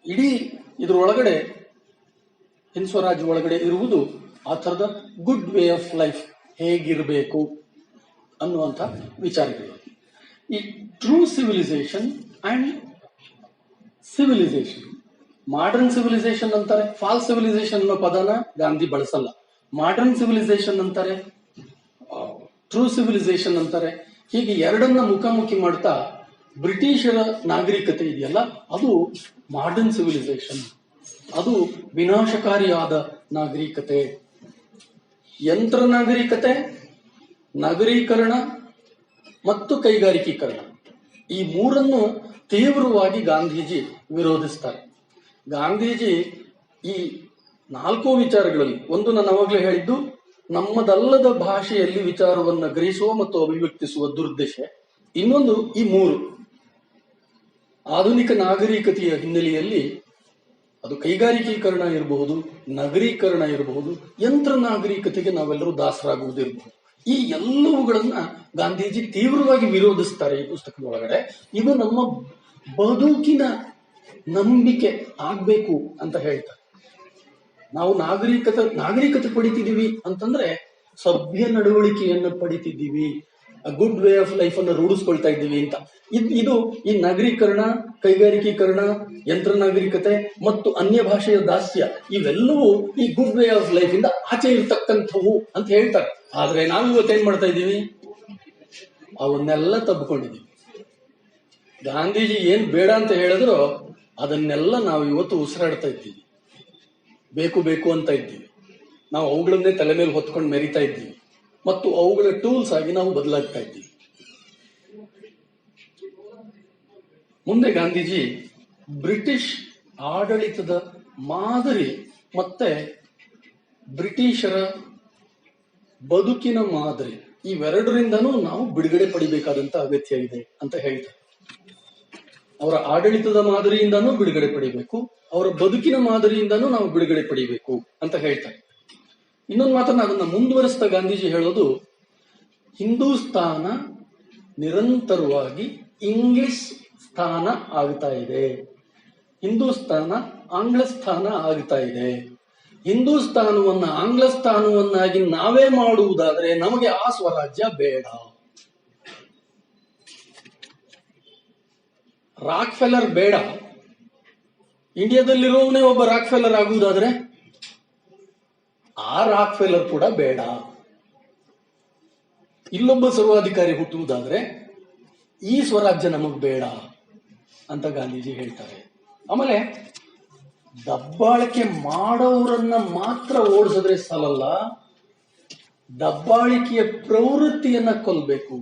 ಇಡೀ ಇದ್ರೊಳಗಡೆ ಹಿಂದ್ ಸ್ವರಾಜ್ ಒಳಗಡೆ ಇರುವುದು ಆ ಥರದ ಗುಡ್ ವೇ ಆಫ್ ಲೈಫ್ ಹೇಗಿರಬೇಕು ಅನ್ನುವಂಥ ವಿಚಾರಗಳು. ಈ true civilisation and civilisation, modern civilisation ಅಂತಾರೆ, ಫಾಲ್ಸ್ ಸಿವಿಲೈಸೇಷನ್ ಅನ್ನೋ ಪದನ ಗಾಂಧಿ ಬಳಸಲ್ಲ. ಮಾಡರ್ನ್ ಸಿವಿಲೈಸೇಷನ್ ಅಂತಾರೆ, ಟ್ರೂ ಸಿವಿಲೈಸೇಷನ್ ಅಂತಾರೆ. ಹೀಗೆ ಎರಡನ್ನ ಮುಖಾಮುಖಿ ಮಾಡ್ತಾ ಬ್ರಿಟಿಷರ ನಾಗರಿಕತೆ ಇದೆಯಲ್ಲ, ಅದು ಮಾಡರ್ನ್ ಸಿವಿಲೈಸೇಷನ್, ಅದು ವಿನಾಶಕಾರಿಯಾದ ನಾಗರಿಕತೆ. ಯಂತ್ರ ನಾಗರಿಕತೆ, ನಗರೀಕರಣ ಮತ್ತು ಕೈಗಾರಿಕೀಕರಣ, ಈ ಮೂರನ್ನು ತೀವ್ರವಾಗಿ ಗಾಂಧೀಜಿ ವಿರೋಧಿಸ್ತಾರೆ. ಗಾಂಧೀಜಿ ಈ ನಾಲ್ಕು ವಿಚಾರಗಳಲ್ಲಿ, ಒಂದು ನಾನು ಅವಾಗಲೇ ಹೇಳಿದ್ದು ನಮ್ಮದಲ್ಲದ ಭಾಷೆಯಲ್ಲಿ ವಿಚಾರವನ್ನು ಗ್ರಹಿಸುವ ಮತ್ತು ಅಭಿವ್ಯಕ್ತಿಸುವ ದುರ್ದೇಶ, ಇನ್ನೊಂದು ಈ ಮೂರು ಆಧುನಿಕ ನಾಗರಿಕತೆಯ ಹಿನ್ನೆಲೆಯಲ್ಲಿ ಅದು ಕೈಗಾರಿಕೀಕರಣ ಇರಬಹುದು, ನಗರೀಕರಣ ಇರಬಹುದು, ಯಂತ್ರ ನಾಗರಿಕತೆಗೆ ನಾವೆಲ್ಲರೂ ದಾಸರಾಗುವುದಿರಬಹುದು. ಈ ಎಲ್ಲವುಗಳನ್ನ ಗಾಂಧೀಜಿ ತೀವ್ರವಾಗಿ ವಿರೋಧಿಸ್ತಾರೆ ಈ ಪುಸ್ತಕದ ಒಳಗಡೆ. ಇದು ನಮ್ಮ ಬದುಕಿನ ನಂಬಿಕೆ ಆಗ್ಬೇಕು ಅಂತ ಹೇಳ್ತಾರೆ. ನಾವು ನಾಗರಿಕತೆ ಪಡಿತಿದ್ದೀವಿ ಅಂತಂದ್ರೆ ಸಭ್ಯ ನಡವಳಿಕೆಯನ್ನು ಪಡಿತಿದ್ದೀವಿ, ಗುಡ್ ವೇ ಆಫ್ ಲೈಫ್ ಅನ್ನು ರೂಢಿಸ್ಕೊಳ್ತಾ ಇದ್ದೀವಿ ಅಂತ. ಇದು ಈ ನಗರೀಕರಣ, ಕೈಗಾರಿಕೀಕರಣ, ಯಂತ್ರ ನಾಗರಿಕತೆ ಮತ್ತು ಅನ್ಯ ಭಾಷೆಯ ದಾಸ್ಯ ಇವೆಲ್ಲವೂ ಈ ಗುಡ್ ವೇ ಆಫ್ ಲೈಫ್ ಇಂದ ಆಚೆ ಇರ್ತಕ್ಕಂಥವು ಅಂತ ಹೇಳ್ತಾರೆ. ಆದ್ರೆ ನಾವು ಇವತ್ತೇನ್ ಮಾಡ್ತಾ ಇದ್ದೀವಿ? ಅವನ್ನೆಲ್ಲ ತಬ್ಕೊಂಡಿದ್ದೀವಿ. ಗಾಂಧೀಜಿ ಏನ್ ಬೇಡ ಅಂತ ಹೇಳಿದ್ರು ಅದನ್ನೆಲ್ಲ ನಾವು ಇವತ್ತು ಉಸಿರಾಡ್ತಾ ಇದ್ದೀವಿ, ಬೇಕು ಬೇಕು ಅಂತ ಇದ್ದೀವಿ. ನಾವು ಅವುಗಳನ್ನೇ ತಲೆ ಮೇಲೆ ಹೊತ್ಕೊಂಡು ಮೆರಿತಾ ಇದ್ದೀವಿ ಮತ್ತು ಅವುಗಳ ಟೂಲ್ಸ್ ಆಗಿ ನಾವು ಬದಲಾಗ್ತಾ ಇದ್ದೀವಿ. ಮುಂದೆ ಗಾಂಧೀಜಿ ಬ್ರಿಟಿಷ್ ಆಡಳಿತದ ಮಾದರಿ ಮತ್ತೆ ಬ್ರಿಟಿಷರ ಬದುಕಿನ ಮಾದರಿ ಇವೆರಡರಿಂದನೂ ನಾವು ಬಿಡುಗಡೆ ಪಡಿಬೇಕಾದಂತ ಅಗತ್ಯ ಇದೆ ಅಂತ ಹೇಳ್ತಾರೆ. ಅವರ ಆಡಳಿತದ ಮಾದರಿಯಿಂದನೂ ಬಿಡುಗಡೆ ಪಡಿಬೇಕು, ಅವರ ಬದುಕಿನ ಮಾದರಿಯಿಂದನೂ ನಾವು ಬಿಡುಗಡೆ ಪಡಿಬೇಕು ಅಂತ ಹೇಳ್ತಾರೆ. ಇನ್ನೊಂದು ಮಾತನ್ನ ಅದನ್ನ ಮುಂದುವರಿಸ್ತಾ ಗಾಂಧೀಜಿ ಹೇಳೋದು, ಹಿಂದೂಸ್ತಾನ ನಿರಂತರವಾಗಿ ಇಂಗ್ಲಿಷ್ ಸ್ಥಾನ ಆಗ್ತಾ ಇದೆ, ಹಿಂದೂಸ್ತಾನ ಆಂಗ್ಲ ಸ್ಥಾನ ಆಗ್ತಾ ಇದೆ. ಹಿಂದೂಸ್ತಾನವನ್ನ ಆಂಗ್ಲ ಸ್ಥಾನವನ್ನಾಗಿ ನಾವೇ ಮಾಡುವುದಾದ್ರೆ ನಮಗೆ ಆ ಸ್ವರಾಜ್ಯ ಬೇಡ. ರಾಕ್ ಫೆಲ್ಲರ್ ಬೇಡ, ಇಂಡಿಯಾದಲ್ಲಿರೋವನೇ ಒಬ್ಬ ರಾಕ್ ಫೆಲ್ಲರ್ ಆಗುವುದಾದ್ರೆ ಆ ರಾಕ್ ಫೆಲ್ಲರ್ ಕೂಡ ಬೇಡ. ಇಲ್ಲೊಬ್ಬ ಸರ್ವಾಧಿಕಾರಿ ಹುಟ್ಟುವುದಾದ್ರೆ ಈ ಸ್ವರಾಜ್ಯ ನಮಗ್ ಬೇಡ ಅಂತ ಗಾಂಧೀಜಿ ಹೇಳ್ತಾರೆ. ಆಮೇಲೆ ದಬ್ಬಾಳಿಕೆ ಮಾಡೋರನ್ನ ಮಾತ್ರ ಓಡಿಸಿದ್ರೆ ಸಾಲಲ್ಲ, ದಬ್ಬಾಳಿಕೆಯ ಪ್ರವೃತ್ತಿಯನ್ನ ಕೊಲ್ಬೇಕು,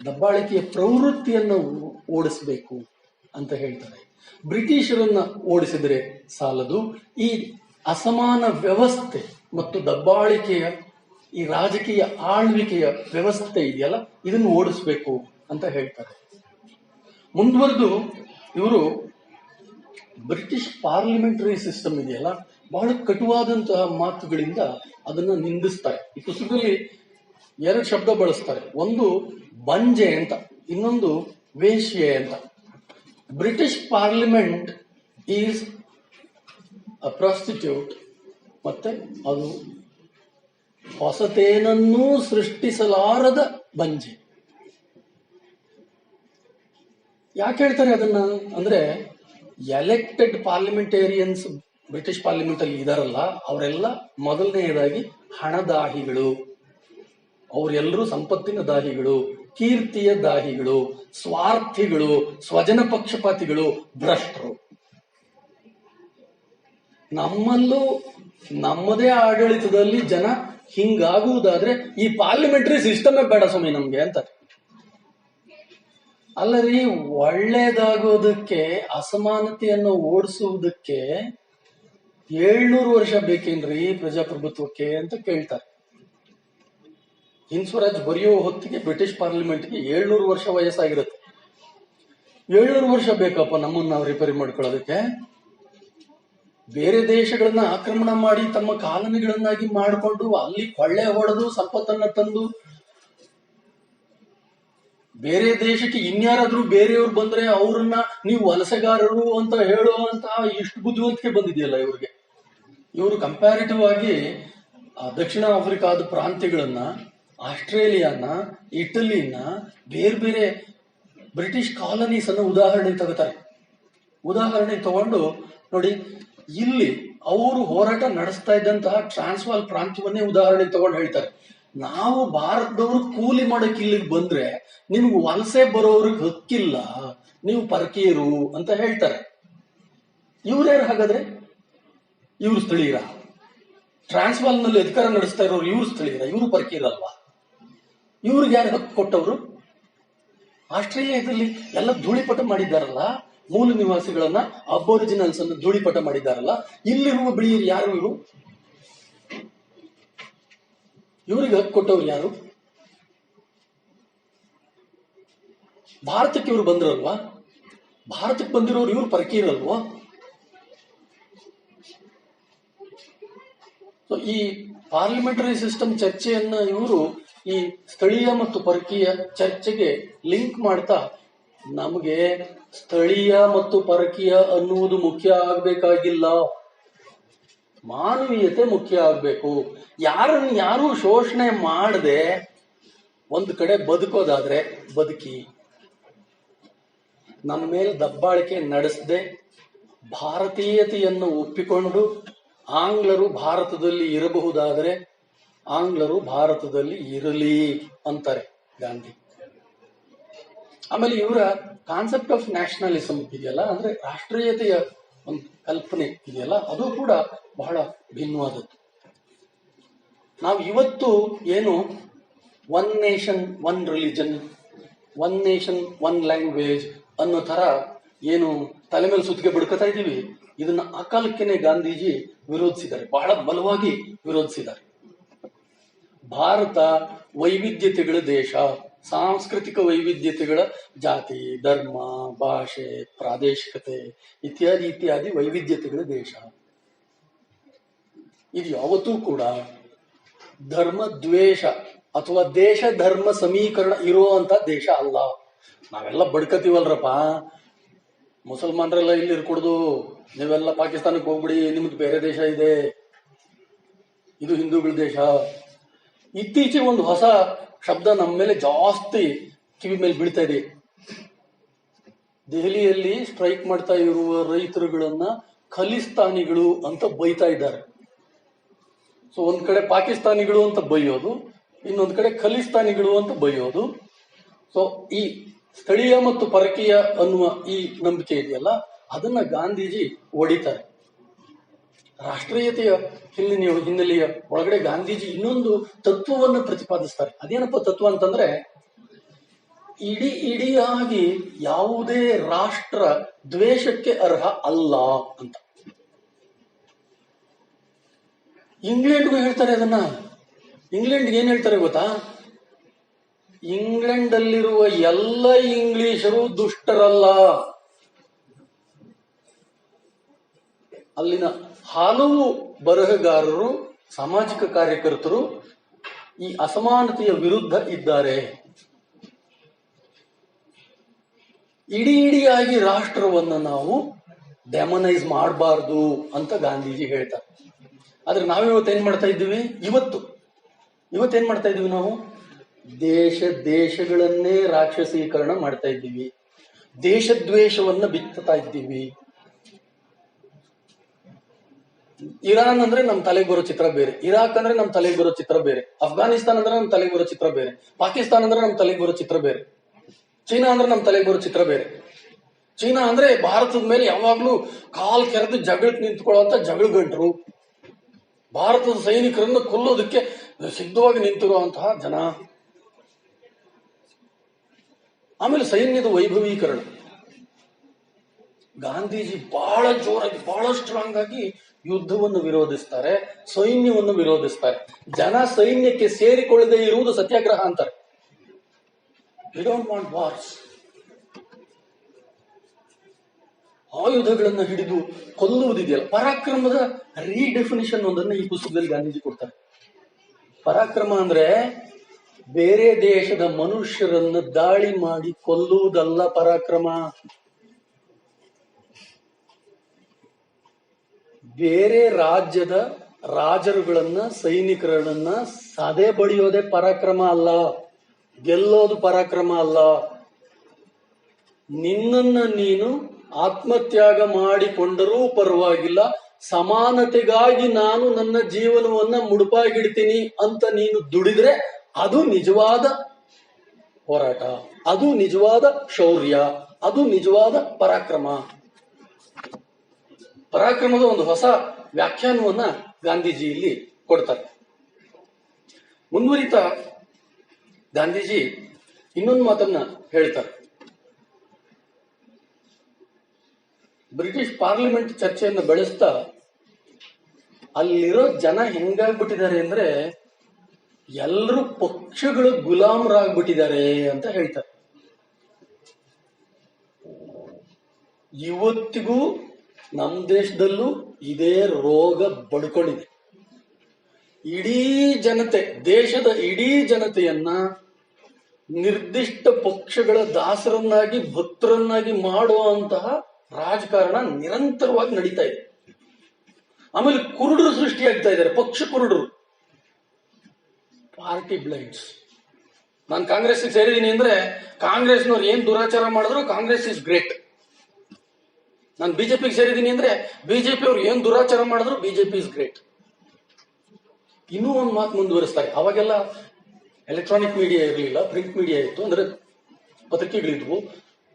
ದಬ್ಬಾಳಿಕೆಯ ಪ್ರವೃತ್ತಿಯನ್ನು ಓಡಿಸಬೇಕು ಅಂತ ಹೇಳ್ತಾರೆ. ಬ್ರಿಟಿಷರನ್ನ ಓಡಿಸಿದ್ರೆ ಸಾಲದು, ಈ ಅಸಮಾನ ವ್ಯವಸ್ಥೆ ಮತ್ತು ದಬ್ಬಾಳಿಕೆಯ ಈ ರಾಜಕೀಯ ಆಳ್ವಿಕೆಯ ವ್ಯವಸ್ಥೆ ಇದೆಯಲ್ಲ ಇದನ್ನು ಓಡಿಸ್ಬೇಕು ಅಂತ ಹೇಳ್ತಾರೆ. ಮುಂದುವರೆದು ಇವರು ಬ್ರಿಟಿಷ್ ಪಾರ್ಲಿಮೆಂಟರಿ ಸಿಸ್ಟಮ್ ಇದೆಯಲ್ಲ ಬಹಳ ಕಟುವಾದಂತಹ ಮಾತುಗಳಿಂದ ಅದನ್ನ ನಿಂದಿಸ್ತಾರೆ. ಈ ಪುಸ್ತಕದಲ್ಲಿ 2 ಶಬ್ದ ಬಳಸ್ತಾರೆ, ಒಂದು ಬಂಜೆ ಅಂತ, ಇನ್ನೊಂದು ವೇಶ್ಯೆ ಅಂತ. British parliament is a prostitute, ಮತ್ತೆ ಅದು ಹೊಸತೇನನ್ನೂ ಸೃಷ್ಟಿಸಲಾರದ ಬಂಜೆ. ಯಾಕೆ ಹೇಳ್ತಾರೆ ಅದನ್ನ ಅಂದ್ರೆ, ಎಲೆಕ್ಟೆಡ್ ಪಾರ್ಲಿಮೆಂಟೇರಿಯನ್ಸ್ ಬ್ರಿಟಿಷ್ ಪಾರ್ಲಿಮೆಂಟ್ ಅಲ್ಲಿ ಇದಾರಲ್ಲ ಅವರೆಲ್ಲ ಮೊದಲನೆಯದಾಗಿ ಹಣದಾಹಿಗಳು, ಅವರೆಲ್ಲರೂ ಸಂಪತ್ತಿನ ದಾಹಿಗಳು, ಕೀರ್ತಿಯ ದಾಹಿಗಳು, ಸ್ವಾರ್ಥಿಗಳು, ಸ್ವಜನ ಪಕ್ಷಪಾತಿಗಳು, ಭ್ರಷ್ಟರು. ನಮ್ಮಲ್ಲೂ ನಮ್ಮದೇ ಆಡಳಿತದಲ್ಲಿ ಜನ ಹಿಂಗಾಗುವುದಾದ್ರೆ ಈ ಪಾರ್ಲಿಮೆಂಟರಿ ಸಿಸ್ಟಮೇ ಬೇಡ ಸ್ವಾಮಿ ನಮ್ಗೆ ಅಂತ. ಅಲ್ಲರಿ, ಒಳ್ಳೇದಾಗೋದಕ್ಕೆ, ಅಸಮಾನತೆಯನ್ನು ಓಡಿಸುವುದಕ್ಕೆ 700 ವರ್ಷ ಬೇಕೇನ್ರಿ ಪ್ರಜಾಪ್ರಭುತ್ವಕ್ಕೆ ಅಂತ ಕೇಳ್ತಾರೆ. ಹಿಂದ್ ಸ್ವರಾಜ್ ಬರೆಯೋ ಹೊತ್ತಿಗೆ ಬ್ರಿಟಿಷ್ ಪಾರ್ಲಿಮೆಂಟ್ಗೆ 700 ವರ್ಷ ವಯಸ್ಸಾಗಿರುತ್ತೆ. 700 ವರ್ಷ ಬೇಕಪ್ಪ ನಮ್ಮನ್ನ ನಾವು ರಿಪೇರಿ ಮಾಡ್ಕೊಳ್ಳೋದಕ್ಕೆ? ಬೇರೆ ದೇಶಗಳನ್ನ ಆಕ್ರಮಣ ಮಾಡಿ ತಮ್ಮ ಕಾಲನಿಗಳನ್ನಾಗಿ ಮಾಡಿಕೊಂಡು ಅಲ್ಲಿ ಕೊಳ್ಳೆ ಹೊಡೆದು ಸಂಪತ್ತನ್ನ ತಂದು ಬೇರೆ ದೇಶಕ್ಕೆ ಇನ್ಯಾರಾದ್ರೂ ಬೇರೆಯವ್ರು ಬಂದ್ರೆ ಅವ್ರನ್ನ ನೀವು ವಲಸೆಗಾರರು ಅಂತ ಹೇಳುವಂತಹ ಇಷ್ಟು ಬುದ್ಧಿವಂತಿಕೆ ಬಂದಿದೆಯಲ್ಲ ಇವ್ರಿಗೆ. ಇವರು ಕಂಪ್ಯಾರಿಟಿವ್ ಆಗಿ ದಕ್ಷಿಣ ಆಫ್ರಿಕಾದ ಪ್ರಾಂತ್ಯಗಳನ್ನ, ಆಸ್ಟ್ರೇಲಿಯಾನ, ಇಟಲಿನ, ಬೇರೆ ಬೇರೆ ಬ್ರಿಟಿಷ್ ಕಾಲನೀಸ್ ಅನ್ನು ಉದಾಹರಣೆ ತಗೋತಾರೆ. ಉದಾಹರಣೆ ತಗೊಂಡು ನೋಡಿ, ಇಲ್ಲಿ ಅವರು ಹೋರಾಟ ನಡೆಸ್ತಾ ಇದ್ದಂತಹ ಟ್ರಾನ್ಸ್ವಾಲ್ ಪ್ರಾಂತ್ಯವನ್ನೇ ಉದಾಹರಣೆ ತಗೊಂಡು ಹೇಳ್ತಾರೆ, ನಾವು ಭಾರತದವರು ಕೂಲಿ ಮಾಡಕ್ ಇಲ್ಲಿಗೆ ಬಂದ್ರೆ ನಿಮ್ಗೆ ವಲಸೆ ಬರೋವ್ರಿಗೆ ಹಕ್ಕಿಲ್ಲ, ನೀವು ಪರಕೀಯರು ಅಂತ ಹೇಳ್ತಾರೆ. ಇವ್ರ್ಯಾರು ಹಾಗಾದ್ರೆ? ಇವ್ರು ಸ್ಥಳೀಯರ? ಟ್ರಾನ್ಸ್ವಾಲ್ ನಲ್ಲಿ ಅಧಿಕಾರ ನಡೆಸ್ತಾ ಇರೋರು ಇವ್ರು ಸ್ಥಳೀಯರ? ಇವರು ಪರಕೀಯರಲ್ವಾ? ಇವ್ರಿಗೆ ಯಾರು ಹಕ್ಕು ಕೊಟ್ಟವರು? ಆಸ್ಟ್ರೇಲಿಯಾದಲ್ಲಿ ಎಲ್ಲ ಧೂಳಿಪಟ ಮಾಡಿದ್ದಾರಲ್ಲ, ಮೂಲ ನಿವಾಸಿಗಳನ್ನ, ಅಬೋರಿಜಿನಲ್ಸ್ ಅನ್ನು ಧೂಳಿಪಟ ಮಾಡಿದ್ದಾರಲ್ಲ. ಇಲ್ಲಿರುವ ಬಿಳಿಯರು ಯಾರು? ಇವರು ಇವರಿಗೆ ಹಕ್ಕು ಕೊಟ್ಟವ್ರು ಯಾರು? ಭಾರತಕ್ಕೆ ಇವರು ಬಂದ್ರಲ್ವಾ? ಭಾರತಕ್ಕೆ ಬಂದಿರೋರು ಇವ್ರು ಪರಕೀಯರಲ್ವಾ? ಈ ಪಾರ್ಲಿಮೆಂಟರಿ ಸಿಸ್ಟಮ್ ಚರ್ಚೆಯನ್ನ ಇವರು ಈ ಸ್ಥಳೀಯ ಮತ್ತು ಪರಕೀಯ ಚರ್ಚೆಗೆ ಲಿಂಕ್ ಮಾಡ್ತಾ, ನಮಗೆ ಸ್ಥಳೀಯ ಮತ್ತು ಪರಕೀಯ ಅನ್ನುವುದು ಮುಖ್ಯ ಆಗ್ಬೇಕಾಗಿಲ್ಲ, ಮಾನವೀಯತೆ ಮುಖ್ಯ ಆಗ್ಬೇಕು. ಯಾರನ್ನು ಯಾರು ಶೋಷಣೆ ಮಾಡದೆ ಒಂದು ಕಡೆ ಬದುಕೋದಾದ್ರೆ ಬದುಕಿ, ನಮ್ಮ ಮೇಲೆ ದಬ್ಬಾಳಿಕೆ ನಡೆಸದೆ ಭಾರತೀಯತೆಯನ್ನು ಒಪ್ಪಿಕೊಂಡು ಆಂಗ್ಲರು ಭಾರತದಲ್ಲಿ ಇರಬಹುದಾದರೆ ಆಂಗ್ಲರು ಭಾರತದಲ್ಲಿ ಇರಲಿ ಅಂತಾರೆ ಗಾಂಧಿ. ಆಮೇಲೆ ಇವರ ಕಾನ್ಸೆಪ್ಟ್ ಆಫ್ ನ್ಯಾಷನಲಿಸಮ್ ಇದೆಯಲ್ಲ, ಅಂದ್ರೆ ರಾಷ್ಟ್ರೀಯತೆಯ ಒಂದು ಕಲ್ಪನೆ ಇದೆಯಲ್ಲ, ಅದು ಕೂಡ ಬಹಳ ಭಿನ್ನವಾದದ್ದು. ನಾವು ಇವತ್ತು ಏನು one nation one religion, one nation one language ಅನ್ನೋ ತರ ಏನು ತಲೆ ಮೇಲೆ ಸುತ್ತಿಗೆ ಬಡ್ಕೋತಾ ಇದೀವಿ, ಇದನ್ನ ಅಕಾಲಕ್ಕೆನೆ ಗಾಂಧೀಜಿ ವಿರೋಧಿಸಿದ್ದಾರೆ, ಬಹಳ ಬಲವಾಗಿ ವಿರೋಧಿಸಿದ್ದಾರೆ. ಭಾರತ ವೈವಿಧ್ಯತೆಗಳ ದೇಶ, ಸಾಂಸ್ಕೃತಿಕ ವೈವಿಧ್ಯತೆಗಳ ಜಾತಿ, ಧರ್ಮ, ಭಾಷೆ, ಪ್ರಾದೇಶಿಕತೆ ಇತ್ಯಾದಿ ಇತ್ಯಾದಿ ವೈವಿಧ್ಯತೆಗಳ ದೇಶ. ಇದು ಯಾವತ್ತೂ ಕೂಡ ಧರ್ಮ ದ್ವೇಷ ಅಥವಾ ದೇಶ ಧರ್ಮ ಸಮೀಕರಣ ಇರುವಂತ ದೇಶ ಅಲ್ಲ. ನಾವೆಲ್ಲ ಬಡ್ಕತೀವಲ್ರಪ್ಪ, ಮುಸಲ್ಮಾನರೆಲ್ಲ ಇಲ್ಲಿ ಇರ್ಕೊಡ್ದು, ನೀವೆಲ್ಲ ಪಾಕಿಸ್ತಾನಕ್ಕೆ ಹೋಗ್ಬಿಡಿ, ನಿಮ್ದು ಬೇರೆ ದೇಶ ಇದೆ, ಇದು ಹಿಂದೂಗಳ ದೇಶ. ಇತ್ತೀಚೆಗೆ ಒಂದು ಹೊಸ ಶಬ್ದ ನಮ್ಮ ಮೇಲೆ ಜಾಸ್ತಿ ಕಿವಿ ಮೇಲೆ ಬೀಳ್ತಾ ಇದೆ. ದೆಹಲಿಯಲ್ಲಿ ಸ್ಟ್ರೈಕ್ ಮಾಡ್ತಾ ಇರುವ ರೈತರುಗಳನ್ನ ಖಲಿಸ್ತಾನಿಗಳು ಅಂತ ಬೈತಾ ಇದ್ದಾರೆ. ಸೊ ಒಂದ್ ಕಡೆ ಪಾಕಿಸ್ತಾನಿಗಳು ಅಂತ ಬೈಯೋದು, ಇನ್ನೊಂದ್ ಕಡೆ ಖಲಿಸ್ತಾನಿಗಳು ಅಂತ ಬೈಯೋದು. ಸೊ ಈ ಸ್ಥಳೀಯ ಮತ್ತು ಪರಕೀಯ ಅನ್ನುವ ಈ ನಂಬಿಕೆ ಇದೆಯಲ್ಲ, ಅದನ್ನ ಗಾಂಧೀಜಿ ಒಡಿತಾರೆ. ರಾಷ್ಟ್ರೀಯತೆಯ ಹಿನ್ನೆಲೆಯ ಒಳಗಡೆ ಗಾಂಧೀಜಿ ಇನ್ನೊಂದು ತತ್ವವನ್ನು ಪ್ರತಿಪಾದಿಸ್ತಾರೆ. ಅದೇನಪ್ಪ ತತ್ವ ಅಂತಂದ್ರೆ, ಇಡಿಯಾಗಿ ಯಾವುದೇ ರಾಷ್ಟ್ರ ದ್ವೇಷಕ್ಕೆ ಅರ್ಹ ಅಲ್ಲ ಅಂತ. ಇಂಗ್ಲೆಂಡ್ಗೂ ಹೇಳ್ತಾರೆ ಅದನ್ನ. ಇಂಗ್ಲೆಂಡ್ಗೆ ಏನ್ ಹೇಳ್ತಾರೆ ಗೊತ್ತಾ? ಇಂಗ್ಲೆಂಡ್ ಅಲ್ಲಿರುವ ಎಲ್ಲ ಇಂಗ್ಲಿಷರು ದುಷ್ಟರಲ್ಲ. ಅಲ್ಲಿನ ಹಲವು ಬರಹಗಾರರು, ಸಾಮಾಜಿಕ ಕಾರ್ಯಕರ್ತರು ಈ ಅಸಮಾನತೆಯ ವಿರುದ್ಧ ಇದ್ದಾರೆ. ಇಡಿಯಾಗಿ ರಾಷ್ಟ್ರವನ್ನ ನಾವು ಡೆಮನೈಸ್ ಮಾಡಬಾರ್ದು ಅಂತ ಗಾಂಧೀಜಿ ಹೇಳ್ತಾರೆ. ಆದ್ರೆ ನಾವಿವತ್ತು ಏನ್ ಮಾಡ್ತಾ ಇದ್ದೀವಿ? ಇವತ್ತೇನ್ ಮಾಡ್ತಾ ಇದ್ದೀವಿ? ನಾವು ದೇಶಗಳನ್ನೇ ರಾಕ್ಷಸೀಕರಣ ಮಾಡ್ತಾ ಇದ್ದೀವಿ, ದೇಶದ್ವೇಷವನ್ನ ಬಿತ್ತುತ್ತಾ ಇದ್ದೀವಿ. ಇರಾನ್ ಅಂದ್ರೆ ನಮ್ ತಲೆಗೆ ಬರೋ ಚಿತ್ರ ಬೇರೆ, ಇರಾಕ್ ಅಂದ್ರೆ ನಮ್ ತಲೆಗೆ ಬರೋ ಚಿತ್ರ ಬೇರೆ, ಅಫ್ಘಾನಿಸ್ತಾನ ಅಂದ್ರೆ ನಮ್ ತಲೆಗೆ ಬರೋ ಚಿತ್ರ ಬೇರೆ, ಪಾಕಿಸ್ತಾನ ಅಂದ್ರೆ ನಮ್ ತಲೆಗೆ ಬರೋ ಚಿತ್ರ ಬೇರೆ, ಚೀನಾ ಅಂದ್ರೆ ನಮ್ ತಲೆಗೆ ಬರೋ ಚಿತ್ರ ಬೇರೆ. ಚೀನಾ ಅಂದ್ರೆ ಭಾರತದ ಮೇಲೆ ಯಾವಾಗ್ಲೂ ಕಾಲ್ ಕೆರೆದು ಜಗಳಕ್ಕೆ ನಿಂತ್ಕೊಳ್ಳುವಂತ ಜಗಳಗಂಟರು, ಭಾರತದ ಸೈನಿಕರನ್ನು ಕೊಲ್ಲೋದಕ್ಕೆ ಸಿದ್ಧವಾಗಿ ನಿಂತಿರುವಂತಹ ಜನ. ಆಮೇಲೆ ಸೈನ್ಯದ ವೈಭವೀಕರಣ. ಗಾಂಧೀಜಿ ಬಹಳ ಜೋರಾಗಿ, ಬಹಳ ಸ್ಟ್ರಾಂಗ್ ಆಗಿ ಯುದ್ಧವನ್ನು ವಿರೋಧಿಸ್ತಾರೆ, ಸೈನ್ಯವನ್ನು ವಿರೋಧಿಸ್ತಾರೆ. ಜನ ಸೈನ್ಯಕ್ಕೆ ಸೇರಿಕೊಳ್ಳದೆ ಇರುವುದು ಸತ್ಯಾಗ್ರಹ ಅಂತಾರೆ. We don't want wars. ಆಯುಧಗಳನ್ನ ಹಿಡಿದು ಕೊಲ್ಲುವುದಿದೆಯಲ್ಲ, ಪರಾಕ್ರಮದ ರೀಡೆಫಿನಿಷನ್ ಒಂದನ್ನು ಈ ಪುಸ್ತಕದಲ್ಲಿ ಗಾಂಧೀಜಿ ಕೊಡ್ತಾರೆ. ಪರಾಕ್ರಮ ಅಂದ್ರೆ ಬೇರೆ ದೇಶದ ಮನುಷ್ಯರನ್ನು ದಾಳಿ ಮಾಡಿ ಕೊಲ್ಲುವುದಲ್ಲ ಪರಾಕ್ರಮ. ಬೇರೆ ರಾಜ್ಯದ ರಾಜರುಗಳನ್ನ, ಸೈನಿಕರನ್ನ ಸದೆ ಬಡಿಯೋದೇ ಪರಾಕ್ರಮ ಅಲ್ಲ, ಗೆಲ್ಲೋದು ಪರಾಕ್ರಮ ಅಲ್ಲ. ನಿನ್ನನ್ನ ನೀನು ಆತ್ಮತ್ಯಾಗ ಮಾಡಿಕೊಂಡರೂ ಪರವಾಗಿಲ್ಲ, ಸಮಾನತೆಗಾಗಿ ನಾನು ನನ್ನ ಜೀವನವನ್ನ ಮುಡುಪಾಗಿಡ್ತೀನಿ ಅಂತ ನೀನು ದುಡಿದ್ರೆ ಅದು ನಿಜವಾದ ಹೋರಾಟ, ಅದು ನಿಜವಾದ ಶೌರ್ಯ, ಅದು ನಿಜವಾದ ಪರಾಕ್ರಮ. ಪರಾಕ್ರಮದ ಒಂದು ಹೊಸ ವ್ಯಾಖ್ಯಾನವನ್ನ ಗಾಂಧೀಜಿ ಇಲ್ಲಿ ಕೊಡ್ತಾರೆ. ಮುಂದುವರಿತಾ ಗಾಂಧೀಜಿ ಇನ್ನೊಂದು ಮಾತನ್ನ ಹೇಳ್ತಾರೆ. ಬ್ರಿಟಿಷ್ ಪಾರ್ಲಿಮೆಂಟ್ ಚರ್ಚೆಯನ್ನು ಬೆಳೆಸ್ತಾ ಅಲ್ಲಿರೋ ಜನ ಹೆಂಗಾಗ್ಬಿಟ್ಟಿದ್ದಾರೆ ಅಂದ್ರೆ ಎಲ್ಲರೂ ಪಕ್ಷಗಳು ಗುಲಾಮರಾಗ್ಬಿಟ್ಟಿದ್ದಾರೆ ಅಂತ ಹೇಳ್ತಾರೆ. ಇವತ್ತಿಗೂ ನಮ್ಮ ದೇಶದಲ್ಲೂ ಇದೇ ರೋಗ ಬಡ್ಕೊಂಡಿದೆ. ಇಡೀ ಜನತೆ, ದೇಶದ ಇಡೀ ಜನತೆಯನ್ನ ನಿರ್ದಿಷ್ಟ ಪಕ್ಷಗಳ ದಾಸರನ್ನಾಗಿ, ಭಕ್ತರನ್ನಾಗಿ ಮಾಡುವಂತಹ ರಾಜಕಾರಣ ನಿರಂತರವಾಗಿ ನಡೀತಾ ಇದೆ. ಆಮೇಲೆ ಕುರುಡರು ಸೃಷ್ಟಿಯಾಗ್ತಾ ಇದ್ದಾರೆ, ಪಕ್ಷ ಕುರುಡರು, ಪಾರ್ಟಿ ಬ್ಲೈಂಡ್ಸ್. ನಾನು ಕಾಂಗ್ರೆಸ್ಗೆ ಸೇರಿದ್ದೀನಿ ಅಂದ್ರೆ ಕಾಂಗ್ರೆಸ್ನವ್ರು ಏನ್ ದುರಾಚಾರ ಮಾಡಿದ್ರು ಕಾಂಗ್ರೆಸ್ ಇಸ್ ಗ್ರೇಟ್. ನಾನು ಬಿಜೆಪಿಗೆ ಸೇರಿದ್ದೀನಿ ಅಂದ್ರೆ ಬಿಜೆಪಿ ಅವ್ರು ಏನ್ ದುರಾಚಾರ ಮಾಡಿದ್ರು ಬಿಜೆಪಿ ಇಸ್ ಗ್ರೇಟ್. ಇನ್ನೂ ಒಂದು ಮಾತು ಮುಂದುವರಿಸ್ತಾರೆ. ಅವಾಗೆಲ್ಲ ಎಲೆಕ್ಟ್ರಾನಿಕ್ ಮೀಡಿಯಾ ಇರಲಿಲ್ಲ, ಪ್ರಿಂಟ್ ಮೀಡಿಯಾ ಇತ್ತು, ಅಂದ್ರೆ ಪತ್ರಿಕೆಗಳಿದ್ವು.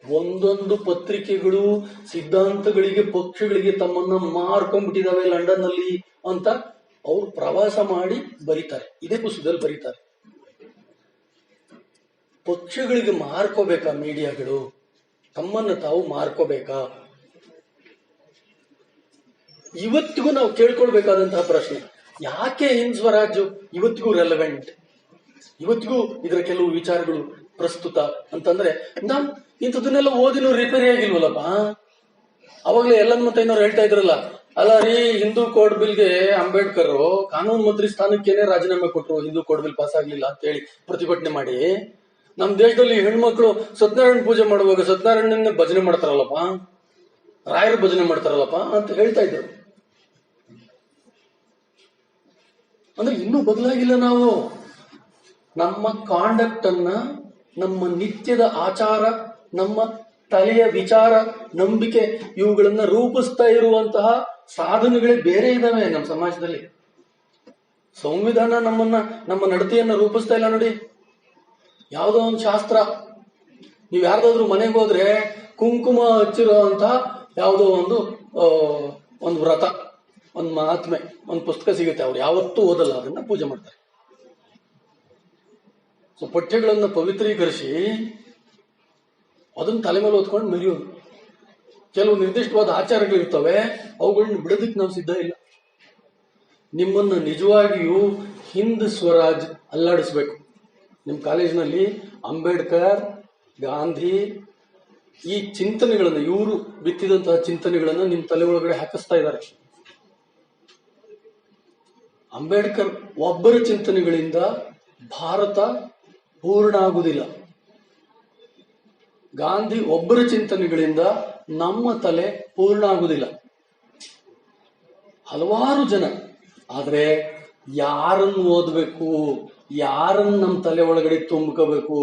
ಒಂದೊಂದು ಪತ್ರಿಕೆಗಳು ಸಿದ್ಧಾಂತಗಳಿಗೆ, ಪಕ್ಷಗಳಿಗೆ ತಮ್ಮನ್ನ ಮಾರ್ಕೊಂಡ್ಬಿಟ್ಟಿದಾವೆ ಲಂಡನ್ ನಲ್ಲಿ ಅಂತ ಅವ್ರು ಪ್ರವಾಸ ಮಾಡಿ ಬರೀತಾರೆ. ಇದೇ ಪುಸ್ತಕದಲ್ಲಿ ಬರೀತಾರೆ. ಪಕ್ಷಗಳಿಗೆ ಮಾರ್ಕೋಬೇಕಾ ಮೀಡಿಯಾಗಳು? ತಮ್ಮನ್ನು ತಾವು ಮಾರ್ಕೋಬೇಕಾ? ಇವತ್ತಿಗೂ ನಾವು ಕೇಳ್ಕೊಳ್ಬೇಕಾದಂತಹ ಪ್ರಶ್ನೆ, ಯಾಕೆ ಹಿಂದ್ ಸ್ವರಾಜ್ಯ ಇವತ್ತಿಗೂ ರೆಲೆವೆಂಟ್? ಇವತ್ತಿಗೂ ಇದರ ಕೆಲವು ವಿಚಾರಗಳು ಪ್ರಸ್ತುತ ಅಂತಂದ್ರೆ ನಾನ್ ಇಂಥದನ್ನೆಲ್ಲ ಓದಿನೂ ರಿಪೇರಿ ಆಗಿಲ್ವಲ್ಲಪ್ಪ. ಅವಾಗ್ಲೇ ಎಲ್ಲನ್ ಮತ್ತೈನವ್ರು ಹೇಳ್ತಾ ಇದ್ರಲ್ಲ, ಅಲ್ಲ ರೀ, ಹಿಂದೂ ಕೋಡ್ ಬಿಲ್ಗೆ ಅಂಬೇಡ್ಕರ್ ಕಾನೂನು ಮಂತ್ರಿ ಸ್ಥಾನಕ್ಕೇನೆ ರಾಜೀನಾಮೆ ಕೊಟ್ರು, ಹಿಂದೂ ಕೋಡ್ ಬಿಲ್ ಪಾಸ್ ಆಗ್ಲಿಲ್ಲ ಅಂತ ಹೇಳಿ ಪ್ರತಿಭಟನೆ ಮಾಡಿ. ನಮ್ ದೇಶದಲ್ಲಿ ಹೆಣ್ಮಕ್ಳು ಸತ್ಯನಾರಾಯಣ ಪೂಜೆ ಮಾಡುವಾಗ ಸತ್ಯನಾರಾಯಣನ ಭಜನೆ ಮಾಡ್ತಾರಲ್ಲಪ್ಪ, ರಾಯರ ಭಜನೆ ಮಾಡ್ತಾರಲ್ಲಪ್ಪ ಅಂತ ಹೇಳ್ತಾ ಇದ್ರು. ಅಂದ್ರೆ ಇನ್ನೂ ಬದಲಾಗಿಲ್ಲ ನಾವು. ನಮ್ಮ ಕಾಂಡಕ್ಟ್ ಅನ್ನ, ನಮ್ಮ ನಿತ್ಯದ ಆಚಾರ, ನಮ್ಮ ತಲೆಯ ವಿಚಾರ, ನಂಬಿಕೆ, ಇವುಗಳನ್ನ ರೂಪಿಸ್ತಾ ಇರುವಂತಹ ಸಾಧನೆಗಳೇ ಬೇರೆ ಇದಾವೆ ನಮ್ಮ ಸಮಾಜದಲ್ಲಿ. ಸಂವಿಧಾನ ನಮ್ಮ ನಡತೆಯನ್ನ ರೂಪಿಸ್ತಾ ಇಲ್ಲ ನೋಡಿ. ಯಾವುದೋ ಒಂದು ಶಾಸ್ತ್ರ, ನೀವ್ ಯಾರ್ದಾದ್ರು ಮನೆಗೆ ಹೋದ್ರೆ ಕುಂಕುಮ ಹಚ್ಚಿರೋ ಅಂತಹ ಯಾವುದೋ ಒಂದು ವ್ರತ, ಒಂದು ಮಹಾತ್ಮೆ, ಒಂದು ಪುಸ್ತಕ ಸಿಗುತ್ತೆ, ಅವ್ರು ಯಾವತ್ತೂ ಓದಲ್ಲ, ಅದನ್ನ ಪೂಜೆ ಮಾಡ್ತಾರೆ. ಸೊ ಪಠ್ಯಗಳನ್ನ ಪವಿತ್ರೀಕರಿಸಿ ಅದನ್ನ ತಲೆ ಮೇಲೆ ಓದ್ಕೊಂಡು ಮೆರೆಯೋದು. ಕೆಲವು ನಿರ್ದಿಷ್ಟವಾದ ಆಚಾರಗಳಿರ್ತವೆ, ಅವುಗಳನ್ನ ಬಿಡೋದಕ್ಕೆ ನಾವು ಸಿದ್ಧ ಇಲ್ಲ. ನಿಮ್ಮನ್ನ ನಿಜವಾಗಿಯೂ ಹಿಂದ್ ಸ್ವರಾಜ್ ಅಲ್ಲಾಡಿಸ್ಬೇಕು. ನಿಮ್ ಕಾಲೇಜಿನಲ್ಲಿ ಅಂಬೇಡ್ಕರ್, ಗಾಂಧಿ, ಈ ಚಿಂತನೆಗಳನ್ನ, ಇವರು ಬಿತ್ತಿದಂತಹ ಚಿಂತನೆಗಳನ್ನ ನಿಮ್ ತಲೆ ಒಳಗಡೆ ಹಾಕಿಸ್ತಾ ಇದ್ದಾರೆ. ಅಂಬೇಡ್ಕರ್ ಒಬ್ಬರ ಚಿಂತನೆಗಳಿಂದ ಭಾರತ ಪೂರ್ಣ ಆಗುವುದಿಲ್ಲ. ಗಾಂಧಿ ಒಬ್ಬರ ಚಿಂತನೆಗಳಿಂದ ನಮ್ಮ ತಲೆ ಪೂರ್ಣ ಆಗುವುದಿಲ್ಲ. ಹಲವಾರು ಜನ, ಆದ್ರೆ ಯಾರನ್ನು ಓದಬೇಕು, ಯಾರನ್ನು ನಮ್ಮ ತಲೆ ಒಳಗಡೆ ತುಂಬ್ಕೋಬೇಕು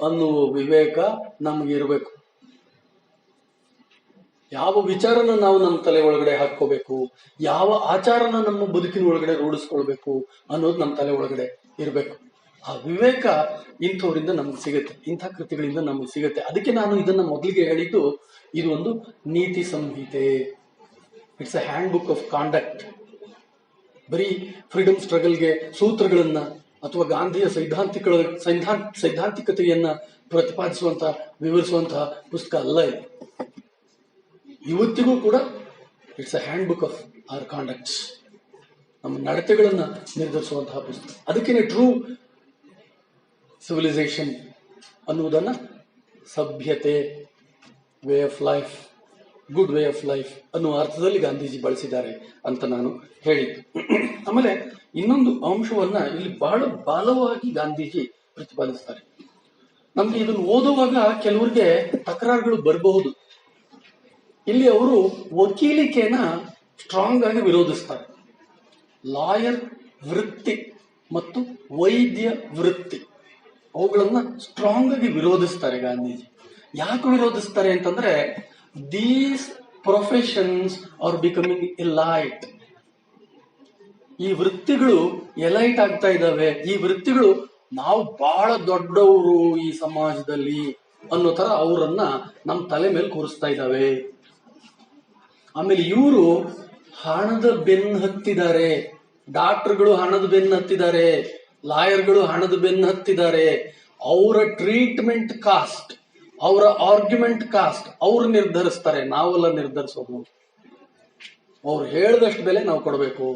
ಅನ್ನುವ ವಿವೇಕ ನಮಗಿರ್ಬೇಕು. ಯಾವ ವಿಚಾರನ ನಾವು ನಮ್ಮ ತಲೆ ಒಳಗಡೆ ಹಾಕೋಬೇಕು, ಯಾವ ಆಚಾರನ ನಮ್ಮ ಬದುಕಿನ ಒಳಗಡೆ ರೂಢಿಸ್ಕೊಳ್ಬೇಕು ಅನ್ನೋದು ನಮ್ಮ ತಲೆ ಒಳಗಡೆ ಇರಬೇಕು. ಆ ವಿವೇಕ ಇಂಥವರಿಂದ ನಮ್ಗೆ ಸಿಗುತ್ತೆ, ಇಂಥ ಕೃತಿಗಳಿಂದ ನಮ್ಗೆ ಸಿಗುತ್ತೆ. ಅದಕ್ಕೆ ನಾನು ಇದನ್ನ ಮೊದಲಿಗೆ ಹೇಳಿದ್ದು, ಇದು ಒಂದು ನೀತಿ ಸಂಹಿತೆ. It's a handbook of conduct. ಬರೀ ಫ್ರೀಡಮ್ ಸ್ಟ್ರಗಲ್ಗೆ ಸೂತ್ರಗಳನ್ನ ಅಥವಾ ಗಾಂಧಿಯ ಸೈದ್ಧಾಂತಿಕತೆಯನ್ನ ಪ್ರತಿಪಾದಿಸುವಂತ, ವಿವರಿಸುವಂತಹ ಪುಸ್ತಕ ಅಲ್ಲ ಇದು. ಇವತ್ತಿಗೂ ಕೂಡ it's a handbook of our conducts, ನಮ್ಮ ನಡತೆಗಳನ್ನ ನಿರ್ಧರಿಸುವಂತಹ ಪುಸ್ತಕ. ಅದಕ್ಕೇನೆ ಟ್ರೂ ಸಿವಿಲೈಸೇಷನ್ ಅನ್ನುವುದನ್ನ ಸಭ್ಯತೆ, way of life, good way of life ಅನ್ನುವ ಅರ್ಥದಲ್ಲಿ ಗಾಂಧೀಜಿ ಬಳಸಿದ್ದಾರೆ ಅಂತ ನಾನು ಹೇಳಿದ್ದು. ಆಮೇಲೆ ಇನ್ನೊಂದು ಅಂಶವನ್ನ ಇಲ್ಲಿ ಬಹಳ ಬಲವಾಗಿ ಗಾಂಧೀಜಿ ಪ್ರತಿಪಾದಿಸ್ತಾರೆ. ನಮ್ಗೆ ಇದನ್ನು ಓದುವಾಗ ಕೆಲವರಿಗೆ ತಕರಾರುಗಳು ಬರಬಹುದು. ಇಲ್ಲಿ ಅವರು ವಕೀಲಿಕೆನ ಸ್ಟ್ರಾಂಗ್ ಆಗಿ ವಿರೋಧಿಸ್ತಾರೆ. ಲಾಯರ್ ವೃತ್ತಿ ಮತ್ತು ವೈದ್ಯ ವೃತ್ತಿ, ಅವುಗಳನ್ನ ಸ್ಟ್ರಾಂಗ್ ಆಗಿ ವಿರೋಧಿಸ್ತಾರೆ ಗಾಂಧೀಜಿ. ಯಾಕೆ ವಿರೋಧಿಸ್ತಾರೆ ಅಂತಂದ್ರೆ, these professions are becoming elite. ಈ ವೃತ್ತಿಗಳು ಎಲೈಟ್ ಆಗ್ತಾ ಇದ್ದಾವೆ. ಈ ವೃತ್ತಿಗಳು ನಾವು ಬಹಳ ದೊಡ್ಡವರು ಈ ಸಮಾಜದಲ್ಲಿ ಅನ್ನೋ ತರ ಅವರನ್ನ ನಮ್ಮ ತಲೆ ಮೇಲೆ ಕೂರಿಸ್ತಾ ಇದ್ದಾವೆ. ಆಮೇಲೆ ಇವರು ಹಣದ ಬೆನ್ನು ಹತ್ತಿದ್ದಾರೆ. ಡಾಕ್ಟರ್ಗಳು ಹಣದ ಬೆನ್ನು ಹತ್ತಿದ್ದಾರೆ, ಲಾಯರ್ಗಳು ಹಣದ ಬೆನ್ನು ಹತ್ತಿದ್ದಾರೆ. ಅವರ ಟ್ರೀಟ್ಮೆಂಟ್ ಕಾಸ್ಟ್, ಅವರ ಆರ್ಗ್ಯುಮೆಂಟ್ ಕಾಸ್ಟ್ ಅವ್ರು ನಿರ್ಧರಿಸ್ತಾರೆ, ನಾವೆಲ್ಲ ನಿರ್ಧರಿಸೋದು. ಅವ್ರು ಹೇಳಿದಷ್ಟು ಬೆಲೆ ನಾವು ಕೊಡಬೇಕು.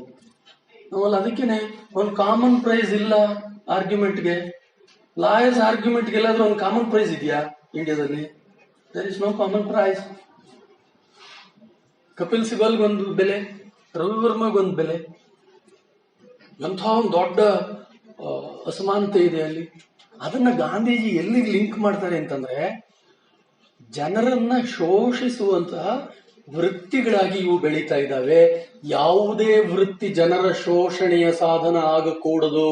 ನಾವಲ್ಲ, ಅದಕ್ಕೇನೆ ಒಂದು ಕಾಮನ್ ಪ್ರೈಸ್ ಇಲ್ಲ ಆರ್ಗ್ಯುಮೆಂಟ್ಗೆ. ಲಾಯರ್ಸ್ ಆರ್ಗ್ಯುಮೆಂಟ್ಗೆ ಎಲ್ಲಾದ್ರೂ ಒಂದು ಕಾಮನ್ ಪ್ರೈಸ್ ಇದೆಯಾ ಇಂಡಿಯಾದಲ್ಲಿ? There is no common price. Kapil ಸಿಬಲ್ಗೆ ಒಂದು ಬೆಲೆ, ರವಿ ವರ್ಮಗೊಂದು ಬೆಲೆ. ಎಂಥ ಒಂದು ದೊಡ್ಡ ಅಸಮಾನತೆ ಇದೆ ಅಲ್ಲಿ. ಅದನ್ನ ಗಾಂಧೀಜಿ ಎಲ್ಲಿಗೆ ಲಿಂಕ್ ಮಾಡ್ತಾರೆ ಅಂತಂದ್ರೆ, ಜನರನ್ನ ಶೋಷಿಸುವಂತಹ ವೃತ್ತಿಗಳಾಗಿ ಇವು ಬೆಳೀತಾ ಇದ್ದಾವೆ. ಯಾವುದೇ ವೃತ್ತಿ ಜನರ ಶೋಷಣೆಯ ಸಾಧನ ಆಗಕೂಡದು.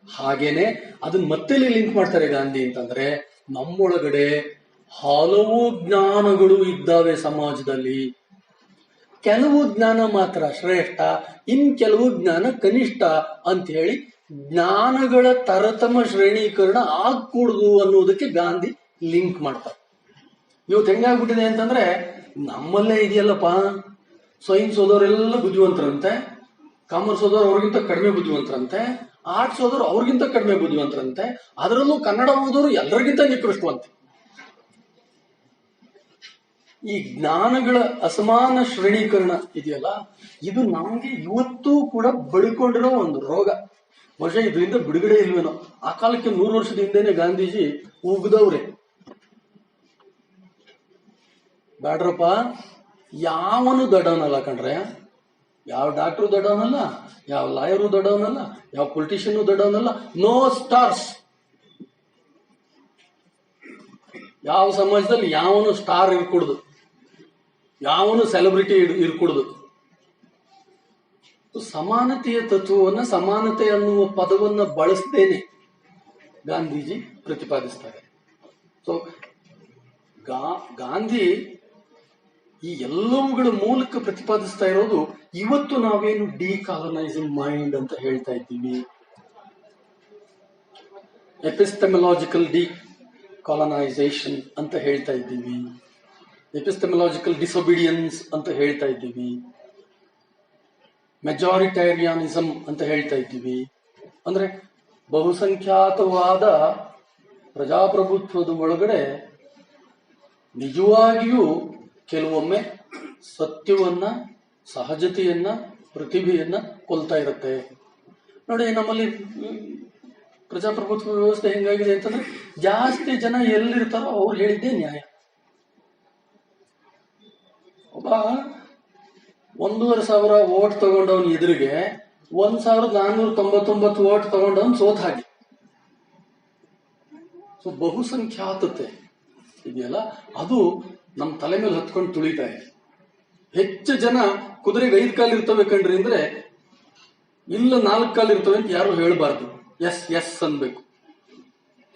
ಹಾಗೇನೆ ಅದನ್ನ ಮತ್ತೆ ಲಿಂಕ್ ಮಾಡ್ತಾರೆ ಗಾಂಧಿ ಅಂತಂದ್ರೆ, ನಮ್ಮೊಳಗಡೆ ಹಲವು ಜ್ಞಾನಗಳು ಇದ್ದಾವೆ ಸಮಾಜದಲ್ಲಿ. ಕೆಲವು ಜ್ಞಾನ ಮಾತ್ರ ಶ್ರೇಷ್ಠ, ಇನ್ ಕೆಲವು ಜ್ಞಾನ ಕನಿಷ್ಠ ಅಂತ ಹೇಳಿ ಜ್ಞಾನಗಳ ತರತಮ ಶ್ರೇಣೀಕರಣ ಆಗ್ಕೂಡುದು ಅನ್ನೋದಕ್ಕೆ ಗಾಂಧಿ ಲಿಂಕ್ ಮಾಡ್ತಾರೆ. ಇವತ್ತು ಹೆಂಗಾಗ್ಬಿಟ್ಟಿದೆ ಅಂತಂದ್ರೆ, ನಮ್ಮಲ್ಲೇ ಇದೆಯಲ್ಲಪ್ಪ, ಸೈನ್ಸ್ ಓದೋರೆಲ್ಲ ಬುದ್ಧಿವಂತರಂತೆ, ಕಾಮರ್ಸ್ ಓದೋರು ಅವ್ರಿಗಿಂತ ಕಡಿಮೆ ಬುದ್ಧಿವಂತರಂತೆ, ಆರ್ಟ್ಸ್ ಓದೋರು ಅವ್ರಿಗಿಂತ ಕಡಿಮೆ ಬುದ್ಧಿವಂತರಂತೆ, ಅದರಲ್ಲೂ ಕನ್ನಡ ಓದೋರು ಎಲ್ಲರಿಗಿಂತ ನಿಕೃಷ್ಟವಂತೆ. ಈ ಜ್ಞಾನಗಳ ಅಸಮಾನ ಶ್ರೇಣೀಕರಣ ಇದೆಯಲ್ಲ, ಇದು ನಮ್ಗೆ ಇವತ್ತೂ ಕೂಡ ಬಳಿಕೊಂಡಿರೋ ಒಂದು ರೋಗ. ಬಹುಶಃ ಇದರಿಂದ ಬಿಡುಗಡೆ ಇಲ್ವೇನೋ. ಆ ಕಾಲಕ್ಕೆ 100 ವರ್ಷದ ಹಿಂದೆನೆ ಗಾಂಧೀಜಿ ಉಗ್ದವ್ರೆ, ಬ್ಯಾಡ್ರಪ್ಪ ಯಾವನು ದೊಡ್ಡವನಲ್ಲ ಕಣ್ರೆ, ಯಾವ ಡಾಕ್ಟ್ರು ದೊಡ್ಡವನಲ್ಲ, ಯಾವ ಲಾಯರು ದೊಡ್ಡವನಲ್ಲ, ಯಾವ ಪೊಲಿಟಿಷಿಯನ್ ದೊಡ್ಡವನಲ್ಲ. No stars. ಯಾವ ಸಮಾಜದಲ್ಲಿ ಯಾವನು ಸ್ಟಾರ್ ಇರ್ಕೂಡುದು, ಯಾವನು ಸೆಲೆಬ್ರಿಟಿ ಇರ್ಕೂಡುದು. ಸಮಾನತೆಯ ತತ್ವವನ್ನ, ಸಮಾನತೆ ಅನ್ನುವ ಪದವನ್ನ ಬಳಸದೇನೆ ಗಾಂಧೀಜಿ ಪ್ರತಿಪಾದಿಸ್ತಾರೆ. ಸೊ ಗಾಂಧಿ ಈ ಎಲ್ಲವುಗಳ ಮೂಲಕ ಪ್ರತಿಪಾದಿಸ್ತಾ ಇರೋದು ಇವತ್ತು ನಾವೇನು ಡಿಕಾಲನೈಸಿಂಗ್ ಮೈಂಡ್ ಅಂತ ಹೇಳ್ತಾ ಇದ್ದೀವಿ, ಎಪಿಸ್ಟೆಮಲಾಜಿಕಲ್ ಡಿಕಾಲನೈಸೇಷನ್ ಅಂತ ಹೇಳ್ತಾ ಇದ್ದೀವಿ, ಎಪಿಸ್ಟೆಮಲಾಜಿಕಲ್ ಡಿಸೊಬಿಡಿಯನ್ಸ್ ಅಂತ ಹೇಳ್ತಾ ಇದ್ದೀವಿ, ಮೆಜಾರಿಟೇರಿಯಾನಿಸಂ ಅಂತ ಹೇಳ್ತಾ ಇದ್ದೀವಿ. ಅಂದ್ರೆ ಬಹುಸಂಖ್ಯಾತವಾದ ಪ್ರಜಾಪ್ರಭುತ್ವದ ಒಳಗಡೆ ನಿಜವಾಗಿಯೂ ಕೆಲವೊಮ್ಮೆ ಸತ್ಯವನ್ನ, ಸಹಜತೆಯನ್ನ, ಪ್ರತಿಭೆಯನ್ನ ಕೊಲ್ತಾ ಇರುತ್ತೆ. ನೋಡಿ, ನಮ್ಮಲ್ಲಿ ಪ್ರಜಾಪ್ರಭುತ್ವ ವ್ಯವಸ್ಥೆ ಹೆಂಗಾಗಿದೆ ಅಂತಂದ್ರೆ ಜಾಸ್ತಿ ಜನ ಎಲ್ಲಿರ್ತಾರೋ ಅವ್ರು ಹೇಳಿದ್ದೇ ನ್ಯಾಯ. ಒಬ್ಬ 1,500 ವೋಟ್ ತಗೊಂಡವನ್ ಎದುರಿಗೆ 1,499 ವೋಟ್ ತಗೊಂಡವನ್ ಸೋತ್ ಹಾಗೆ. ಸೊ ಬಹುಸಂಖ್ಯಾತತೆ ಇದೆಯಲ್ಲ, ಅದು ನಮ್ಮ ತಲೆ ಮೇಲೆ ಹತ್ಕೊಂಡು ತುಳಿತಾ ಇದೆ. ಹೆಚ್ಚು ಜನ ಕುದುರೆಗೆ 5 ಕಾಲು ಇರ್ತವೆ ಕಣ್ರಿ ಅಂದ್ರೆ ಇಲ್ಲ 4 ಕಾಲು ಇರ್ತವೆ ಅಂತ ಯಾರು ಹೇಳಬಾರ್ದು, ಎಸ್ ಎಸ್ ಅನ್ಬೇಕು.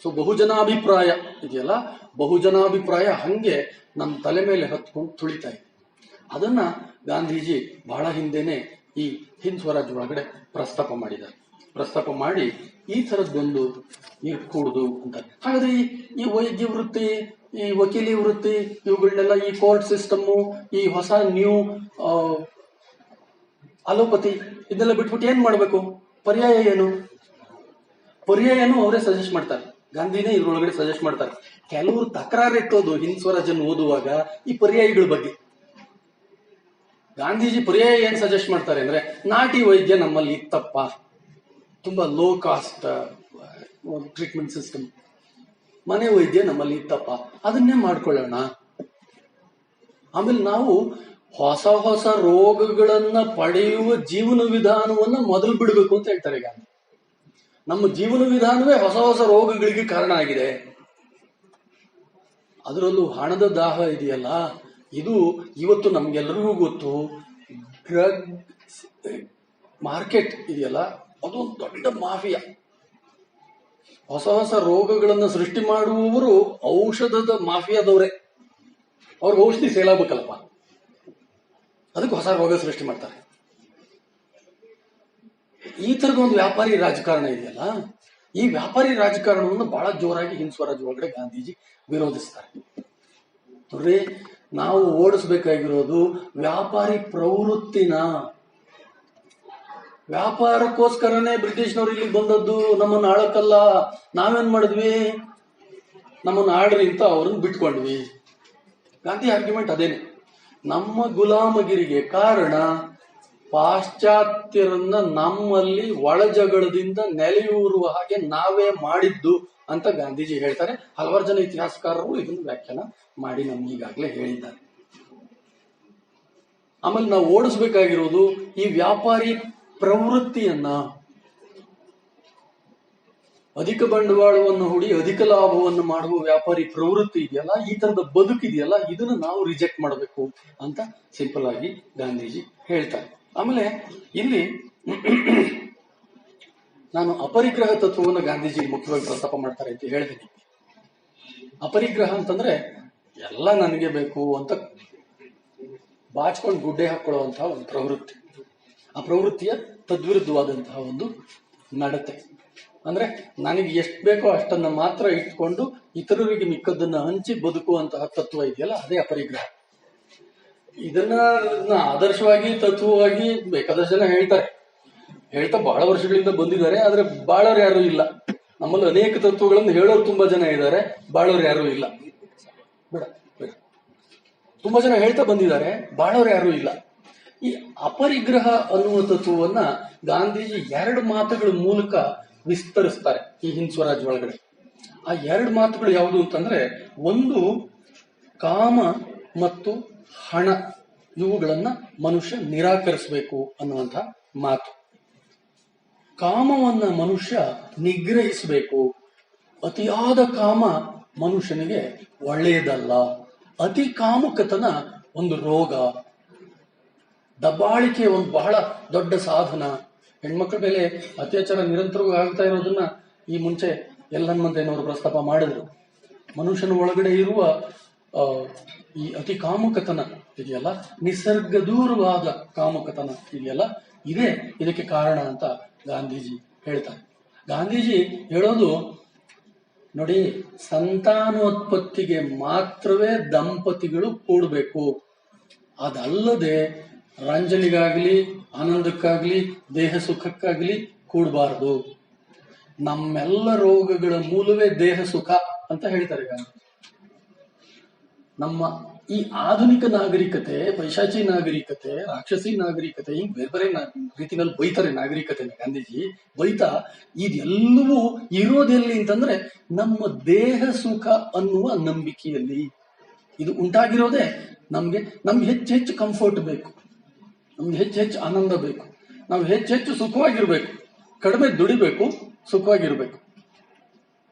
ಸೊ ಬಹುಜನಾಭಿಪ್ರಾಯ ಇದೆಯಲ್ಲ, ಬಹುಜನಾಭಿಪ್ರಾಯ ಹಂಗೆ ನಮ್ಮ ತಲೆ ಮೇಲೆ ಹತ್ಕೊಂಡು ತುಳಿತಾ ಇದೆ. ಅದನ್ನ ಗಾಂಧೀಜಿ ಬಹಳ ಹಿಂದೆನೆ ಈ ಹಿಂದ್ ಸ್ವರಾಜ್ ಒಳಗಡೆ ಪ್ರಸ್ತಾಪ ಮಾಡಿದ್ದಾರೆ. ಪ್ರಸ್ತಾಪ ಮಾಡಿ ಈ ತರದ್ದೊಂದು ಇರ್ಕೂಡುದು ಅಂತ. ಹಾಗಾದ್ರೆ ಈ ವೈದ್ಯ ವೃತ್ತಿ, ಈ ವಕೀಲಿ ವೃತ್ತಿ, ಇವುಗಳನ್ನೆಲ್ಲ, ಈ ಕೋರ್ಟ್ ಸಿಸ್ಟಮ್, ಈ ಹೊಸ ನ್ಯೂ ಅಲೋಪತಿ ಇದನ್ನೆಲ್ಲ ಬಿಟ್ಬಿಟ್ಟು ಏನ್ ಮಾಡ್ಬೇಕು? ಪರ್ಯಾಯ ಏನು? ಪರ್ಯಾಯನು ಅವರೇ ಸಜೆಸ್ಟ್ ಮಾಡ್ತಾರೆ, ಗಾಂಧಿನೇ ಇದ್ರೊಳಗಡೆ ಸಜೆಸ್ಟ್ ಮಾಡ್ತಾರೆ. ಕೆಲವರು ತಕರಾರು ಇಟ್ಟೋದು ಹಿಂದ್ ಸ್ವರಾಜನ್ನು ಓದುವಾಗ ಈ ಪರ್ಯಾಯಗಳ ಬಗ್ಗೆ. ಗಾಂಧೀಜಿ ಪರ್ಯಾಯ ಏನ್ ಸಜೆಸ್ಟ್ ಮಾಡ್ತಾರೆ ಅಂದ್ರೆ, ನಾಟಿ ವೈದ್ಯ ನಮ್ಮಲ್ಲಿ ಇತ್ತಪ್ಪ, ತುಂಬಾ ಲೋ ಕಾಸ್ಟ್ ಟ್ರೀಟ್ಮೆಂಟ್ ಸಿಸ್ಟಮ್, ಮನೆ ವೈದ್ಯ ನಮ್ಮಲ್ಲಿ ಇತ್ತಪ್ಪ, ಅದನ್ನೇ ಮಾಡ್ಕೊಳ್ಳೋಣ. ಆಮೇಲೆ ನಾವು ಹೊಸ ಹೊಸ ರೋಗಗಳನ್ನ ಪಡೆಯುವ ಜೀವನ ವಿಧಾನವನ್ನ ಮೊದಲು ಬಿಡಬೇಕು ಅಂತ ಹೇಳ್ತಾರೆ ಗಾಂಧಿ. ನಮ್ಮ ಜೀವನ ವಿಧಾನವೇ ಹೊಸ ಹೊಸ ರೋಗಗಳಿಗೆ ಕಾರಣ ಆಗಿದೆ. ಅದರಲ್ಲೂ ಹಣದ ದಾಹ ಇದೆಯಲ್ಲ, ಇದು ಇವತ್ತು ನಮ್ಗೆಲ್ಲರಿಗೂ ಗೊತ್ತು. ಡ್ರಗ್ ಮಾರ್ಕೆಟ್ ಇದೆಯಲ್ಲ, ಅದೊಂದು ದೊಡ್ಡ ಮಾಫಿಯಾ. ಹೊಸ ಹೊಸ ರೋಗಗಳನ್ನ ಸೃಷ್ಟಿ ಮಾಡುವವರು ಔಷಧದ ಮಾಫಿಯಾದವರೇ. ಅವ್ರಿಗೆ ಔಷಧಿ ಸೇಲ್ ಆಗ್ಬೇಕಲ್ಲಪ್ಪ, ಅದಕ್ಕೆ ಹೊಸ ರೋಗ ಸೃಷ್ಟಿ ಮಾಡ್ತಾರೆ. ಈ ತರದ ಒಂದು ವ್ಯಾಪಾರಿ ರಾಜಕಾರಣ ಇದೆಯಲ್ಲ, ಈ ವ್ಯಾಪಾರಿ ರಾಜಕಾರಣವನ್ನು ಬಹಳ ಜೋರಾಗಿ ಹಿಂದ್ ಸ್ವರಾಜ್ ಒಳಗಡೆ ಗಾಂಧೀಜಿ ವಿರೋಧಿಸ್ತಾರೆ. ನೋಡ್ರಿ, ನಾವು ಓಡಿಸ್ಬೇಕಾಗಿರೋದು ವ್ಯಾಪಾರಿ ಪ್ರವೃತ್ತಿನ. ವ್ಯಾಪಾರಕ್ಕೋಸ್ಕರನೇ ಬ್ರಿಟಿಷ್ನವ್ರು ಇಲ್ಲಿ ಬಂದದ್ದು, ನಮ್ಮನ್ನು ಆಳಕ್ಕಲ್ಲ. ನಾವೇನ್ ಮಾಡಿದ್ವಿ? ನಮ್ಮನ್ನು ಆಡ್ರಿ ಅಂತ ಅವ್ರನ್ನ ಬಿಟ್ಕೊಂಡ್ವಿ. ಗಾಂಧಿ ಆರ್ಗ್ಯುಮೆಂಟ್ ಅದೇನೆ. ನಮ್ಮ ಗುಲಾಮಗಿರಿಗೆ ಕಾರಣ ಪಾಶ್ಚಾತ್ಯರನ್ನ ನಮ್ಮಲ್ಲಿ ಒಳಜಗಳದಿಂದ ನೆಲೆಯೂರುವ ಹಾಗೆ ನಾವೇ ಮಾಡಿದ್ದು ಅಂತ ಗಾಂಧೀಜಿ ಹೇಳ್ತಾರೆ. ಹಲವಾರು ಜನ ಇತಿಹಾಸಕಾರರು ಇದನ್ನು ವ್ಯಾಖ್ಯಾನ ಮಾಡಿ ನಮ್ಗೆ ಈಗಾಗಲೇ ಹೇಳಿದ್ದಾರೆ. ಆಮೇಲೆ ನಾವು ಓಡಿಸ್ಬೇಕಾಗಿರೋದು ಈ ವ್ಯಾಪಾರಿ ಪ್ರವೃತ್ತಿಯನ್ನ. ಅಧಿಕ ಬಂಡವಾಳವನ್ನು ಹೂಡಿ ಅಧಿಕ ಲಾಭವನ್ನು ಮಾಡುವ ವ್ಯಾಪಾರಿ ಪ್ರವೃತ್ತಿ ಇದೆಯಲ್ಲ, ಈ ತರದ ಬದುಕಿದೆಯಲ್ಲ, ಇದನ್ನು ನಾವು ರಿಜೆಕ್ಟ್ ಮಾಡಬೇಕು ಅಂತ ಸಿಂಪಲ್ ಆಗಿ ಗಾಂಧೀಜಿ ಹೇಳ್ತಾರೆ. ಆಮೇಲೆ ಇಲ್ಲಿ ನಾನು ಅಪರಿಗ್ರಹ ತತ್ವವನ್ನು ಗಾಂಧೀಜಿ ಮುಖ್ಯವಾಗಿ ಪ್ರಸ್ತಾಪ ಮಾಡ್ತಾರೆ ಅಂತ ಹೇಳಿದ್ದೀನಿ. ಅಪರಿಗ್ರಹ ಅಂತಂದ್ರೆ ಎಲ್ಲ ನನಗೆ ಬೇಕು ಅಂತ ಬಾಚ್ಕೊಂಡು ಗುಡ್ಡೆ ಹಾಕೊಳ್ಳುವಂತಹ ಒಂದು ಪ್ರವೃತ್ತಿ. ಆ ಪ್ರವೃತ್ತಿಯ ತದ್ವಿರುದ್ಧವಾದಂತಹ ಒಂದು ನಡತೆ. ಅಂದ್ರೆ ನನಗೆ ಎಷ್ಟು ಬೇಕೋ ಅಷ್ಟನ್ನ ಮಾತ್ರ ಇಟ್ಕೊಂಡು ಇತರರಿಗೆ ಮಿಕ್ಕದನ್ನ ಹಂಚಿ ಬದುಕುವಂತಹ ತತ್ವ ಇದೆಯಲ್ಲ, ಅದೇ ಅಪರಿಗ್ರಹ. ಇದನ್ನ ಆದರ್ಶವಾಗಿ, ತತ್ವವಾಗಿ ಬೇಕಾದಷ್ಟು ಜನ ಹೇಳ್ತಾ ಬಹಳ ವರ್ಷಗಳಿಂದ ಬಂದಿದ್ದಾರೆ. ಆದ್ರೆ ಬಾಳೋರು ಯಾರು ಇಲ್ಲ. ನಮ್ಮಲ್ಲಿ ಅನೇಕ ತತ್ವಗಳನ್ನು ಹೇಳೋರು ತುಂಬಾ ಜನ ಇದ್ದಾರೆ, ಬಾಳೋರು ಯಾರು ಇಲ್ಲ. ಬೇಡ ಬೇಡ, ತುಂಬಾ ಜನ ಹೇಳ್ತಾ ಬಂದಿದ್ದಾರೆ, ಬಾಳೋರು ಯಾರು ಇಲ್ಲ. ಈ ಅಪರಿಗ್ರಹ ಅನ್ನುವ ತತ್ವವನ್ನ ಗಾಂಧೀಜಿ 2 ಮಾತುಗಳ ಮೂಲಕ ವಿಸ್ತರಿಸ್ತಾರೆ ಈ ಹಿಂದ್ ಸ್ವರಾಜ್ ಒಳಗಡೆ. ಆ 2 ಮಾತುಗಳು ಯಾವುದು ಅಂತಂದ್ರೆ, ಒಂದು ಕಾಮ ಮತ್ತು ಹಣ ಇವುಗಳನ್ನ ಮನುಷ್ಯ ನಿರಾಕರಿಸಬೇಕು ಅನ್ನುವಂಥ ಮಾತು. ಕಾಮವನ್ನ ಮನುಷ್ಯ ನಿಗ್ರಹಿಸಬೇಕು. ಅತಿಯಾದ ಕಾಮ ಮನುಷ್ಯನಿಗೆ ಒಳ್ಳೆಯದಲ್ಲ. ಅತಿ ಕಾಮುಕತನ ಒಂದು ರೋಗ. ದಬ್ಬಾಳಿಕೆ ಒಂದು ಬಹಳ ದೊಡ್ಡ ಸಾಧನ. ಹೆಣ್ಮಕ್ಳ ಮೇಲೆ ಅತ್ಯಾಚಾರ ನಿರಂತರವಾಗಿ ಆಗ್ತಾ ಇರೋದನ್ನ ಈ ಮುಂಚೆ ಹನುಮಂತಯ್ಯನವರು ಪ್ರಸ್ತಾಪ ಮಾಡಿದ್ರು. ಮನುಷ್ಯನ ಒಳಗಡೆ ಇರುವ ಈ ಅತಿ ಕಾಮುಕತನ ಇದೆಯಲ್ಲ, ನಿಸರ್ಗ ದೂರವಾದ ಕಾಮುಕತನ ಇದೆಯಲ್ಲ, ಇದೇ ಇದಕ್ಕೆ ಕಾರಣ ಅಂತ ಗಾಂಧೀಜಿ ಹೇಳ್ತಾರೆ. ಗಾಂಧೀಜಿ ಹೇಳೋದು ನೋಡಿ, ಸಂತಾನೋತ್ಪತ್ತಿಗೆ ಮಾತ್ರವೇ ದಂಪತಿಗಳು ಕೂಡಬೇಕು. ಅದಲ್ಲದೆ ರಂಜನೆಗಾಗ್ಲಿ, ಆನಂದಕ್ಕಾಗ್ಲಿ, ದೇಹ ಸುಖಕ್ಕಾಗ್ಲಿ ಕೂಡಬಾರದು. ನಮ್ಮೆಲ್ಲ ರೋಗಗಳ ಮೂಲವೇ ದೇಹ ಸುಖ ಅಂತ ಹೇಳ್ತಾರೆ ಗಾಂಧಿ. ನಮ್ಮ ಈ ಆಧುನಿಕ ನಾಗರಿಕತೆ, ಪೈಶಾಚಿ ನಾಗರಿಕತೆ, ರಾಕ್ಷಸಿ ನಾಗರಿಕತೆ, ಹಿಂಗ್ ಬೇರೆ ಬೇರೆ ರೀತಿನಲ್ಲಿ ಬೈತಾರೆ ನಾಗರಿಕತೆ. ಗಾಂಧೀಜಿ ಬೈತಾ ಇದೆಲ್ಲವೂ ಇರೋದೆಲ್ಲಿ ಅಂತಂದ್ರೆ ನಮ್ಮ ದೇಹ ಸುಖ ಅನ್ನುವ ನಂಬಿಕೆಯಲ್ಲಿ. ಇದು ಉಂಟಾಗಿರೋದೇ ನಮ್ಗೆ ಹೆಚ್ಚು ಕಂಫರ್ಟ್ ಬೇಕು, ನಮ್ಗೆ ಹೆಚ್ಚು ಆನಂದ ಬೇಕು, ನಾವು ಹೆಚ್ಚು ಸುಖವಾಗಿರ್ಬೇಕು, ಕಡಿಮೆ ದುಡಿಬೇಕು, ಸುಖವಾಗಿರ್ಬೇಕು.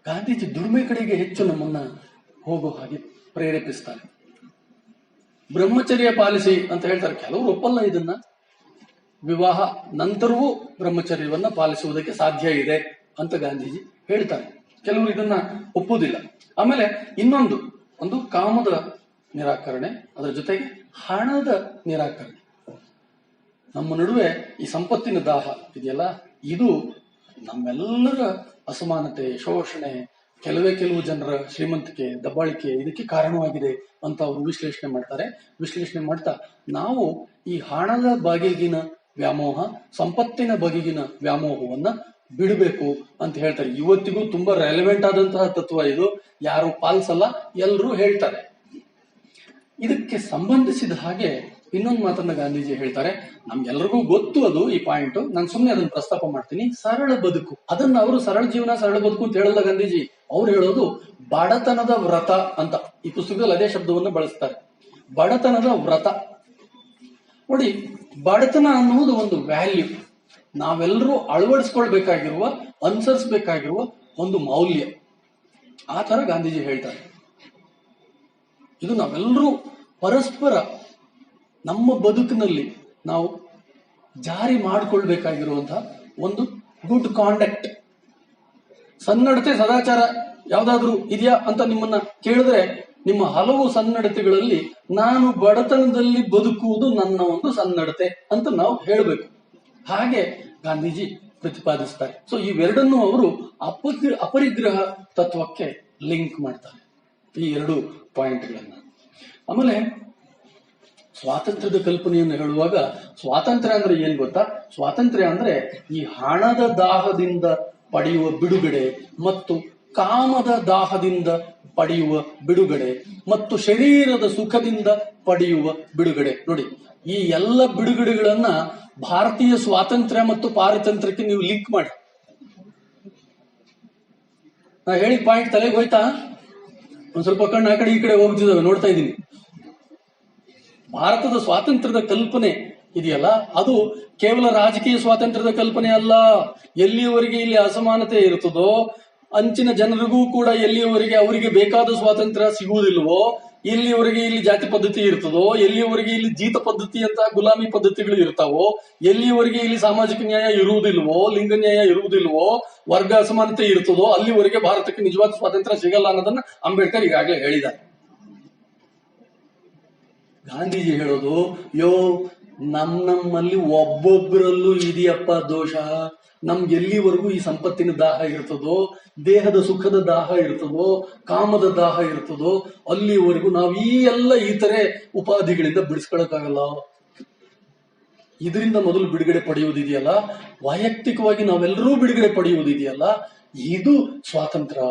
ಗಾಂಧೀಜಿ ದುಡಿಮೆ ಕಡೆಗೆ ಹೆಚ್ಚು ನಮ್ಮನ್ನ ಹೋಗೋ ಹಾಗೆ ಪ್ರೇರೇಪಿಸ್ತಾರೆ. ಬ್ರಹ್ಮಚರ್ಯ ಪಾಲಿಸಿ ಅಂತ ಹೇಳ್ತಾರೆ. ಕೆಲವರು ಒಪ್ಪಲ್ಲ ಇದನ್ನ. ವಿವಾಹ ನಂತರವೂ ಬ್ರಹ್ಮಚರ್ಯವನ್ನ ಪಾಲಿಸುವುದಕ್ಕೆ ಸಾಧ್ಯ ಇದೆ ಅಂತ ಗಾಂಧೀಜಿ ಹೇಳ್ತಾರೆ. ಕೆಲವರು ಇದನ್ನ ಒಪ್ಪುವುದಿಲ್ಲ. ಆಮೇಲೆ ಒಂದು ಕಾಮದ ನಿರಾಕರಣೆ, ಅದರ ಜೊತೆಗೆ ಹಣದ ನಿರಾಕರಣೆ. ನಮ್ಮ ನಡುವೆ ಈ ಸಂಪತ್ತಿನ ದಾಹ ಇದೆಯಲ್ಲ, ಇದು ನಮ್ಮೆಲ್ಲರ ಅಸಮಾನತೆ, ಶೋಷಣೆ, ಕೆಲವು ಜನರ ಶ್ರೀಮಂತಿಕೆ, ದಬ್ಬಾಳಿಕೆ ಇದಕ್ಕೆ ಕಾರಣವಾಗಿದೆ ಅಂತ ಅವರು ವಿಶ್ಲೇಷಣೆ ಮಾಡ್ತಾರೆ. ವಿಶ್ಲೇಷಣೆ ಮಾಡ್ತಾ ನಾವು ಈ ಹಣದ ಬಗೆಗಿನ ವ್ಯಾಮೋಹ, ಸಂಪತ್ತಿನ ಬಗೆಗಿನ ವ್ಯಾಮೋಹವನ್ನ ಬಿಡಬೇಕು ಅಂತ ಹೇಳ್ತಾರೆ. ಇವತ್ತಿಗೂ ತುಂಬಾ ರೆಲೆವೆಂಟ್ ಆದಂತಹ ತತ್ವ ಇದು. ಯಾರು ಪಾಲಿಸಲ್ಲ, ಎಲ್ಲರೂ ಹೇಳ್ತಾರೆ. ಇದಕ್ಕೆ ಸಂಬಂಧಿಸಿದ ಹಾಗೆ ಇನ್ನೊಂದು ಮಾತನ್ನ ಗಾಂಧೀಜಿ ಹೇಳ್ತಾರೆ. ನಮ್ಗೆಲ್ರಿಗೂ ಗೊತ್ತು ಅದು, ಈ ಪಾಯಿಂಟ್. ನಾನು ಸುಮ್ಮನೆ ಅದನ್ನ ಪ್ರಸ್ತಾಪ ಮಾಡ್ತೀನಿ. ಸರಳ ಬದುಕು, ಅದನ್ನ ಅವರು ಸರಳ ಜೀವನ, ಸರಳ ಬದುಕು ಅಂತ ಹೇಳಲ್ಲ ಗಾಂಧೀಜಿ. ಅವ್ರು ಹೇಳೋದು ಬಡತನದ ವ್ರತ ಅಂತ. ಈ ಪುಸ್ತಕದಲ್ಲಿ ಅದೇ ಶಬ್ದವನ್ನ ಬಳಸ್ತಾರೆ, ಬಡತನದ ವ್ರತ. ನೋಡಿ, ಬಡತನ ಅನ್ನುವುದು ಒಂದು ವ್ಯಾಲ್ಯೂ, ನಾವೆಲ್ಲರೂ ಅಳವಡಿಸ್ಕೊಳ್ಬೇಕಾಗಿರುವ, ಅನುಸರಿಸಬೇಕಾಗಿರುವ ಒಂದು ಮೌಲ್ಯ. ಆ ತರ ಗಾಂಧೀಜಿ ಹೇಳ್ತಾರೆ. ಇದು ನಾವೆಲ್ಲರೂ ಪರಸ್ಪರ ನಮ್ಮ ಬದುಕಿನಲ್ಲಿ ನಾವು ಜಾರಿ ಮಾಡಿಕೊಳ್ಬೇಕಾಗಿರುವಂತಹ ಒಂದು ಗುಡ್ ಕಾಂಡಕ್ಟ್. ಸನ್ನಡತೆ, ಸದಾಚಾರ ಯಾವ್ದಾದ್ರು ಇದೆಯಾ ಅಂತ ನಿಮ್ಮನ್ನ ಕೇಳಿದ್ರೆ, ನಿಮ್ಮ ಹಲವು ಸನ್ನಡತೆಗಳಲ್ಲಿ ನಾನು ಬಡತನದಲ್ಲಿ ಬದುಕುವುದು ನನ್ನ ಒಂದು ಸನ್ನಡತೆ ಅಂತ ನಾವು ಹೇಳಬೇಕು. ಹಾಗೆ ಗಾಂಧೀಜಿ ಪ್ರತಿಪಾದಿಸ್ತಾರೆ. ಸೊ ಇವೆರಡನ್ನು ಅವರು ಅಪರಿಗ್ರಹ ತತ್ವಕ್ಕೆ ಲಿಂಕ್ ಮಾಡ್ತಾರೆ, ಈ 2 ಪಾಯಿಂಟ್ಗಳನ್ನ. ಆಮೇಲೆ ಸ್ವಾತಂತ್ರ್ಯದ ಕಲ್ಪನೆಯನ್ನು ಹೇಳುವಾಗ, ಸ್ವಾತಂತ್ರ್ಯ ಅಂದ್ರೆ ಏನ್ ಗೊತ್ತಾ? ಸ್ವಾತಂತ್ರ್ಯ ಅಂದ್ರೆ ಈ ಹಣದ ದಾಹದಿಂದ ಪಡೆಯುವ ಬಿಡುಗಡೆ, ಮತ್ತು ಕಾಮದ ದಾಹದಿಂದ ಪಡೆಯುವ ಬಿಡುಗಡೆ, ಮತ್ತು ಶರೀರದ ಸುಖದಿಂದ ಪಡೆಯುವ ಬಿಡುಗಡೆ. ನೋಡಿ, ಈ ಎಲ್ಲ ಬಿಡುಗಡೆಗಳನ್ನ ಭಾರತೀಯ ಸ್ವಾತಂತ್ರ್ಯ ಮತ್ತು ಪಾರತಂತ್ರ್ಯಕ್ಕೆ ನೀವು ಲಿಂಕ್ ಮಾಡಿ. ನಾ ಹೇಳಿದ ಪಾಯಿಂಟ್ ತಲೆಗೆ ಹೋಯ್ತಾ? ಒಂದ್ ಸ್ವಲ್ಪ ಕಣ್ಣು ಆ ಕಡೆ ಈ ಕಡೆ ಹೋಗ್ತಿದ್ದಾವೆ, ನೋಡ್ತಾ ಇದ್ದೀನಿ. ಭಾರತದ ಸ್ವಾತಂತ್ರ್ಯದ ಕಲ್ಪನೆ ಇದೆಯಲ್ಲ, ಅದು ಕೇವಲ ರಾಜಕೀಯ ಸ್ವಾತಂತ್ರ್ಯದ ಕಲ್ಪನೆ ಅಲ್ಲ. ಎಲ್ಲಿಯವರೆಗೆ ಇಲ್ಲಿ ಅಸಮಾನತೆ ಇರುತ್ತದೋ, ಅಂಚಿನ ಜನರಿಗೂ ಕೂಡ ಎಲ್ಲಿಯವರೆಗೆ ಅವರಿಗೆ ಬೇಕಾದ ಸ್ವಾತಂತ್ರ್ಯ ಸಿಗುವುದಿಲ್ವೋ, ಎಲ್ಲಿಯವರೆಗೆ ಇಲ್ಲಿ ಜಾತಿ ಪದ್ಧತಿ ಇರ್ತದೋ, ಎಲ್ಲಿಯವರೆಗೆ ಇಲ್ಲಿ ಜೀತ ಪದ್ಧತಿ ಅಂತ ಗುಲಾಮಿ ಪದ್ಧತಿಗಳು ಇರ್ತಾವೋ, ಎಲ್ಲಿಯವರೆಗೆ ಇಲ್ಲಿ ಸಾಮಾಜಿಕ ನ್ಯಾಯ ಇರುವುದಿಲ್ವೋ, ಲಿಂಗ ನ್ಯಾಯ ಇರುವುದಿಲ್ವೋ, ವರ್ಗ ಅಸಮಾನತೆ ಇರ್ತದೋ, ಅಲ್ಲಿವರೆಗೆ ಭಾರತಕ್ಕೆ ನಿಜವಾದ ಸ್ವಾತಂತ್ರ್ಯ ಸಿಗಲ್ಲ ಅನ್ನೋದನ್ನ ಅಂಬೇಡ್ಕರ್ ಈಗಾಗಲೇ ಹೇಳಿದ್ದಾರೆ. ಗಾಂಧೀಜಿ ಹೇಳೋದು, ನಮ್ಮಲ್ಲಿ ಒಬ್ಬೊಬ್ಬರಲ್ಲೂ ಇದೆಯಪ್ಪ ದೋಷ. ನಮ್ಗೆ ಎಲ್ಲಿವರೆಗೂ ಈ ಸಂಪತ್ತಿನ ದಾಹ ಇರ್ತದೋ, ದೇಹದ ಸುಖದ ದಾಹ ಇರ್ತದೋ, ಕಾಮದ ದಾಹ ಇರ್ತದೋ, ಅಲ್ಲಿವರೆಗೂ ನಾವು ಈ ಎಲ್ಲ ಇತರೆ ಉಪಾಧಿಗಳಿಂದ ಬಿಡಿಸ್ಕೊಳಕ್ಕಾಗಲ್ಲ. ಇದರಿಂದ ಮೊದಲು ಬಿಡುಗಡೆ ಪಡೆಯುವುದಿದೆಯಲ್ಲ, ವೈಯಕ್ತಿಕವಾಗಿ ನಾವೆಲ್ಲರೂ ಬಿಡುಗಡೆ ಪಡೆಯುವುದಿದೆಯಲ್ಲ, ಇದು ಸ್ವಾತಂತ್ರ್ಯ.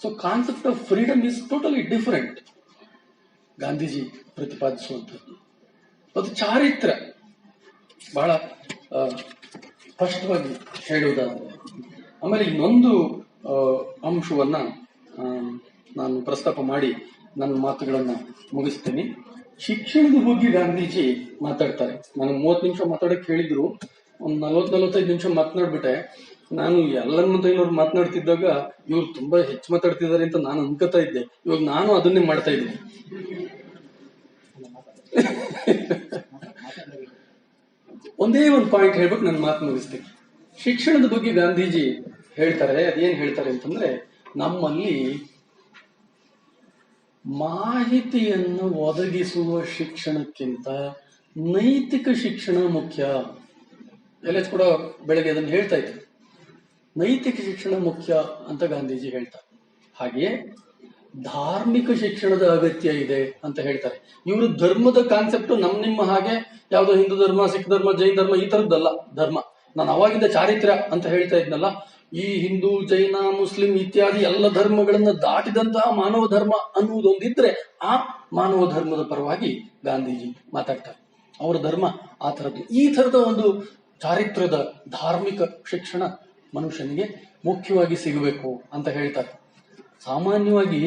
So concept of freedom is totally different. Gandhiji ಪ್ರತಿಪಾದಿಸುವಂಥದ್ದು. ಅದು ಚಾರಿತ್ರ್ಯ ಬಹಳ ಸ್ಪಷ್ಟವಾಗಿ ಹೇಳುವುದಾದರೆ. ಆಮೇಲೆ ಇನ್ನೊಂದು ಅಂಶವನ್ನ ನಾನು ಪ್ರಸ್ತಾಪ ಮಾಡಿ ನನ್ನ ಮಾತುಗಳನ್ನ ಮುಗಿಸ್ತೇನೆ. ಶಿಕ್ಷಣದ ಬಗ್ಗೆ ಗಾಂಧೀಜಿ ಮಾತಾಡ್ತಾರೆ. ನಾನು 30 ನಿಮಿಷ ಮಾತಾಡಕ್ ಹೇಳಿದ್ರು, ಒಂದು 40-45 ನಿಮಿಷ ಮಾತನಾಡ್ಬಿಟ್ಟೆ. ನಾನು ಎಲ್ಲರನ್ನವ್ರು ಮಾತನಾಡ್ತಿದ್ದಾಗ ಇವ್ರು ತುಂಬಾ ಹೆಚ್ಚು ಮಾತಾಡ್ತಿದ್ದಾರೆ ಅಂತ ನಾನು ಅನ್ಕೋತಾ ಇದ್ದೆ. ಇವಾಗ ನಾನು ಅದನ್ನೇ ಮಾಡ್ತಾ ಇದ್ದೀನಿ. ಒಂದೇ ಒಂದು ಪಾಯಿಂಟ್ ಹೇಳ್ಬಿಟ್ಟು ನನ್ನ ಮಾತು ಮುಗಿಸ್ತೀನಿ. ಶಿಕ್ಷಣದ ಬಗ್ಗೆ ಗಾಂಧೀಜಿ ಹೇಳ್ತಾರೆ. ಅದೇನ್ ಹೇಳ್ತಾರೆ ಅಂತಂದ್ರೆ, ನಮ್ಮಲ್ಲಿ ಮಾಹಿತಿಯನ್ನು ಒದಗಿಸುವ ಶಿಕ್ಷಣಕ್ಕಿಂತ ನೈತಿಕ ಶಿಕ್ಷಣ ಮುಖ್ಯ. ಎಲ್.ಎಚ್. ಕೂಡ ಬೆಳಗ್ಗೆ ಅದನ್ನು ಹೇಳ್ತಾ ಇದ್ರು. ನೈತಿಕ ಶಿಕ್ಷಣ ಮುಖ್ಯ ಅಂತ ಗಾಂಧೀಜಿ ಹೇಳ್ತಾರೆ. ಹಾಗೆಯೇ ಧಾರ್ಮಿಕ ಶಿಕ್ಷಣದ ಅಗತ್ಯ ಇದೆ ಅಂತ ಹೇಳ್ತಾರೆ. ಇವರು ಧರ್ಮದ ಕಾನ್ಸೆಪ್ಟ್ ನಿಮ್ಮ ಹಾಗೆ ಯಾವುದೋ ಹಿಂದೂ ಧರ್ಮ, ಸಿಖ್ ಧರ್ಮ, ಜೈನ ಧರ್ಮ ಈ ತರದ್ದಲ್ಲ ಧರ್ಮ. ನಾನು ಅವಾಗಿಂದ ಚಾರಿತ್ರ್ಯ ಅಂತ ಹೇಳ್ತಾ ಇದ್ನಲ್ಲ, ಈ ಹಿಂದೂ, ಜೈನ, ಮುಸ್ಲಿಂ ಇತ್ಯಾದಿ ಎಲ್ಲ ಧರ್ಮಗಳನ್ನ ದಾಟಿದಂತಹ ಮಾನವ ಧರ್ಮ ಅನ್ನುವುದೊಂದಿದ್ರೆ ಆ ಮಾನವ ಧರ್ಮದ ಪರವಾಗಿ ಗಾಂಧೀಜಿ ಮಾತಾಡ್ತಾರೆ. ಅವರ ಧರ್ಮ ಆ ತರದ್ದು. ಈ ತರದ ಒಂದು ಚಾರಿತ್ರ್ಯದ ಧಾರ್ಮಿಕ ಶಿಕ್ಷಣ ಮನುಷ್ಯನಿಗೆ ಮುಖ್ಯವಾಗಿ ಸಿಗಬೇಕು ಅಂತ ಹೇಳ್ತಾರೆ. ಸಾಮಾನ್ಯವಾಗಿ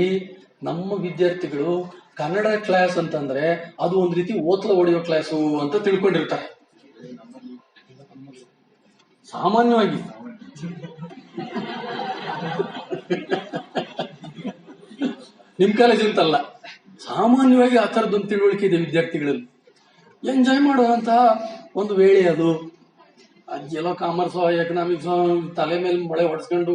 ನಮ್ಮ ವಿದ್ಯಾರ್ಥಿಗಳು ಕನ್ನಡ ಕ್ಲಾಸ್ ಅಂತಂದ್ರೆ ಅದು ಒಂದ್ ರೀತಿ ಓತ್ಲ ಹೊಡೆಯೋ ಕ್ಲಾಸು ಅಂತ ತಿಳ್ಕೊಂಡಿರ್ತಾರೆ. ಸಾಮಾನ್ಯವಾಗಿ ನಿಮ್ ಕಾಲೇಜ್ ಅಂತಲ್ಲ, ಸಾಮಾನ್ಯವಾಗಿ ಆ ತರದೊಂದು ತಿಳುವಳಿಕೆ ಇದೆ ವಿದ್ಯಾರ್ಥಿಗಳಲ್ಲಿ. ಎಂಜಾಯ್ ಮಾಡುವಂತಹ ಒಂದು ವೇಳೆ ಅದು. ಎಲ್ಲೋ ಕಾಮರ್ಸ್, ಎಕನಾಮಿಕ್ಸ್ ತಲೆ ಮೇಲೆ ಮೊಳೆ ಹೊಡೆಸ್ಕೊಂಡು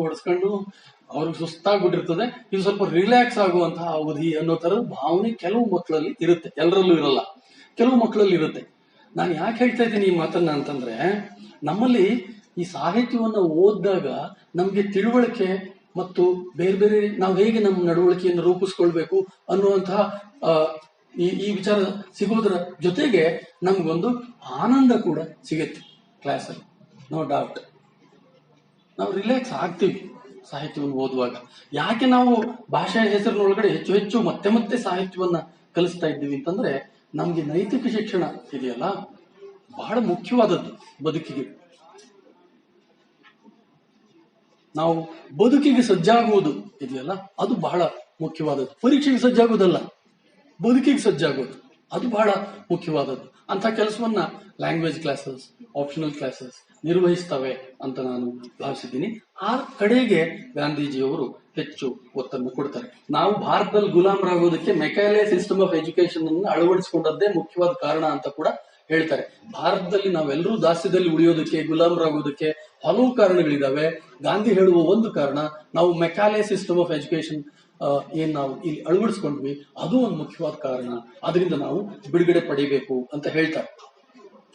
ಅವ್ರಿಗೆ ಸುಸ್ತಾಗ್ಬಿಟ್ಟಿರ್ತದೆ. ಇದು ಸ್ವಲ್ಪ ರಿಲ್ಯಾಕ್ಸ್ ಆಗುವಂತಹ ಅವಧಿ ಅನ್ನೋ ತರದ ಭಾವನೆ ಕೆಲವು ಮಕ್ಕಳಲ್ಲಿ ಇರುತ್ತೆ. ಎಲ್ಲರಲ್ಲೂ ಇರಲ್ಲ, ಕೆಲವು ಮಕ್ಕಳಲ್ಲಿ ಇರುತ್ತೆ. ನಾನು ಯಾಕೆ ಹೇಳ್ತಾ ಇದ್ದೀನಿ ಈ ಮಾತನ್ನ ಅಂತಂದ್ರೆ, ನಮ್ಮಲ್ಲಿ ಈ ಸಾಹಿತ್ಯವನ್ನ ಓದಿದಾಗ ನಮ್ಗೆ ತಿಳುವಳಿಕೆ ಮತ್ತು ಬೇರೆ ಬೇರೆ ನಾವು ಹೇಗೆ ನಮ್ಮ ನಡವಳಿಕೆಯನ್ನು ರೂಪಿಸ್ಕೊಳ್ಬೇಕು ಅನ್ನುವಂತಹ ಈ ವಿಚಾರ ಸಿಗೋದ್ರ ಜೊತೆಗೆ ನಮ್ಗೊಂದು ಆನಂದ ಕೂಡ ಸಿಗುತ್ತೆ ಕ್ಲಾಸಲ್ಲಿ. ನೋ ಡೌಟ್ ನಾವು ರಿಲ್ಯಾಕ್ಸ್ ಆಗ್ತೀವಿ ಸಾಹಿತ್ಯವನ್ನು ಓದುವಾಗ. ಯಾಕೆ ನಾವು ಭಾಷೆಯ ಹೆಸರಿನೊಳಗಡೆ ಹೆಚ್ಚು ಹೆಚ್ಚು ಮತ್ತೆ ಮತ್ತೆ ಸಾಹಿತ್ಯವನ್ನ ಕಲಿಸ್ತಾ ಇದ್ದೀವಿ ಅಂತಂದ್ರೆ, ನಮ್ಗೆ ನೈತಿಕ ಶಿಕ್ಷಣ ಇದೆಯಲ್ಲ ಬಹಳ ಮುಖ್ಯವಾದದ್ದು ಬದುಕಿಗೆ. ನಾವು ಬದುಕಿಗೆ ಸಜ್ಜಾಗುವುದು ಇದೆಯಲ್ಲ ಅದು ಬಹಳ ಮುಖ್ಯವಾದದ್ದು. ಪರೀಕ್ಷೆಗೆ ಸಜ್ಜಾಗೋದಲ್ಲ, ಬದುಕಿಗೆ ಸಜ್ಜಾಗೋದು ಅದು ಬಹಳ ಮುಖ್ಯವಾದದ್ದು. ಅಂತ ಕೆಲಸವನ್ನ ಲ್ಯಾಂಗ್ವೇಜ್ ಕ್ಲಾಸಸ್, ಆಪ್ಷನಲ್ ಕ್ಲಾಸಸ್ ನಿರ್ವಹಿಸ್ತವೆ ಅಂತ ನಾನು ಭಾವಿಸಿದ್ದೀನಿ. ಆ ಕಡೆಗೆ ಗಾಂಧೀಜಿಯವರು ಹೆಚ್ಚು ಒತ್ತನ್ನು ಕೊಡ್ತಾರೆ. ನಾವು ಭಾರತದಲ್ಲಿ ಗುಲಾಮರಾಗೋದಕ್ಕೆ ಮೆಕಾಲೆ ಸಿಸ್ಟಮ್ ಆಫ್ ಎಜುಕೇಶನ್ ಅನ್ನು ಅಳವಡಿಸಿಕೊಂಡದ್ದೇ ಮುಖ್ಯವಾದ ಕಾರಣ ಅಂತ ಕೂಡ ಹೇಳ್ತಾರೆ. ಭಾರತದಲ್ಲಿ ನಾವೆಲ್ಲರೂ ದಾಸ್ಯದಲ್ಲಿ ಉಳಿಯೋದಕ್ಕೆ, ಗುಲಾಮರಾಗೋದಕ್ಕೆ ಹಲವು ಕಾರಣಗಳಿದಾವೆ. ಗಾಂಧಿ ಹೇಳುವ ಒಂದು ಕಾರಣ, ನಾವು ಮೆಕಾಲೆ ಸಿಸ್ಟಮ್ ಆಫ್ ಎಜುಕೇಶನ್ ಏನ್ ನಾವು ಇಲ್ಲಿ ಅಳವಡಿಸ್ಕೊಂಡ್ವಿ ಅದು ಒಂದು ಮುಖ್ಯವಾದ ಕಾರಣ. ಅದರಿಂದ ನಾವು ಬಿಡುಗಡೆ ಪಡಿಬೇಕು ಅಂತ ಹೇಳ್ತಾರೆ.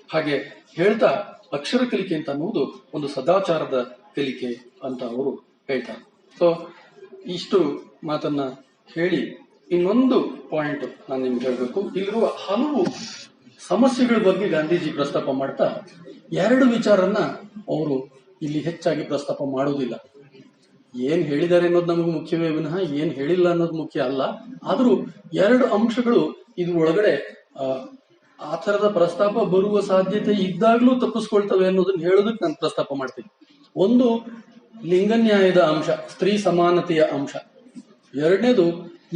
ಹಾಗೆ ಹೇಳ್ತಾ ಅಕ್ಷರ ಕಲಿಕೆ ಅಂತ ಅನ್ನುವುದು ಒಂದು ಸದಾಚಾರದ ಕಲಿಕೆ ಅಂತ ಅವರು ಹೇಳ್ತಾರೆ. ಸೊ ಇಷ್ಟು ಮಾತನ್ನ ಹೇಳಿ ಇನ್ನೊಂದು ಪಾಯಿಂಟ್ ನಾನು ನಿಮ್ಗೆ ಹೇಳ್ಬೇಕು. ಇಲ್ಲಿರುವ ಹಲವು ಸಮಸ್ಯೆಗಳ ಬಗ್ಗೆ ಗಾಂಧೀಜಿ ಪ್ರಸ್ತಾಪ ಮಾಡ್ತಾ 2 ವಿಚಾರನ್ನ ಅವರು ಇಲ್ಲಿ ಹೆಚ್ಚಾಗಿ ಪ್ರಸ್ತಾಪ ಮಾಡೋದಿಲ್ಲ. ಏನ್ ಹೇಳಿದ್ದಾರೆ ಅನ್ನೋದು ನಮಗೆ ಮುಖ್ಯವೇ ವಿನಃ ಏನ್ ಹೇಳಿಲ್ಲ ಅನ್ನೋದು ಮುಖ್ಯ ಅಲ್ಲ. ಆದ್ರೂ 2 ಅಂಶಗಳು ಇದು ಒಳಗಡೆ ಆ ತರದ ಪ್ರಸ್ತಾಪ ಬರುವ ಸಾಧ್ಯತೆ ಇದ್ದಾಗ್ಲೂ ತಪ್ಪಿಸ್ಕೊಳ್ತವೆ ಅನ್ನೋದನ್ನ ಹೇಳೋದಕ್ಕೆ ನಾನು ಪ್ರಸ್ತಾಪ ಮಾಡ್ತೀನಿ. ಒಂದು ಲಿಂಗನ್ಯಾಯದ ಅಂಶ, ಸ್ತ್ರೀ ಸಮಾನತೆಯ ಅಂಶ. 2ನೇದು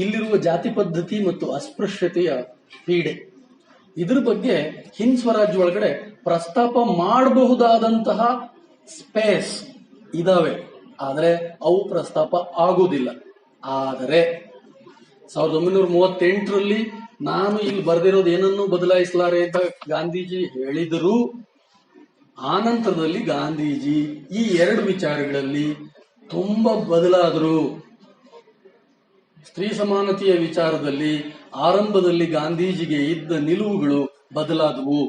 ಇಲ್ಲಿರುವ ಜಾತಿ ಪದ್ಧತಿ ಮತ್ತು ಅಸ್ಪೃಶ್ಯತೆಯ ಪೀಡೆ. ಇದ್ರ ಬಗ್ಗೆ ಹಿಂದ್ ಸ್ವರಾಜ್ಯ ಒಳಗಡೆ ಪ್ರಸ್ತಾಪ ಮಾಡಬಹುದಾದಂತಹ ಸ್ಪೇಸ್ ಇದಾವೆ, ಆದ್ರೆ ಅವು ಪ್ರಸ್ತಾಪ ಆಗುವುದಿಲ್ಲ. ಆದರೆ 1938ರಲ್ಲಿ ನಾನು ಇಲ್ಲಿ ಬರೆದಿರೋದು ಏನನ್ನೂ ಬದಲಾಯಿಸಲಾರೆ ಅಂತ ಗಾಂಧೀಜಿ ಹೇಳಿದರೂ, ಆ ನಂತರದಲ್ಲಿ ಗಾಂಧೀಜಿ ಈ 2 ವಿಚಾರಗಳಲ್ಲಿ ತುಂಬಾ ಬದಲಾದರು. ಸ್ತ್ರೀ ಸಮಾನತೆಯ ವಿಚಾರದಲ್ಲಿ ಆರಂಭದಲ್ಲಿ ಗಾಂಧೀಜಿಗೆ ಇದ್ದ ನಿಲುವುಗಳು ಬದಲಾದವು.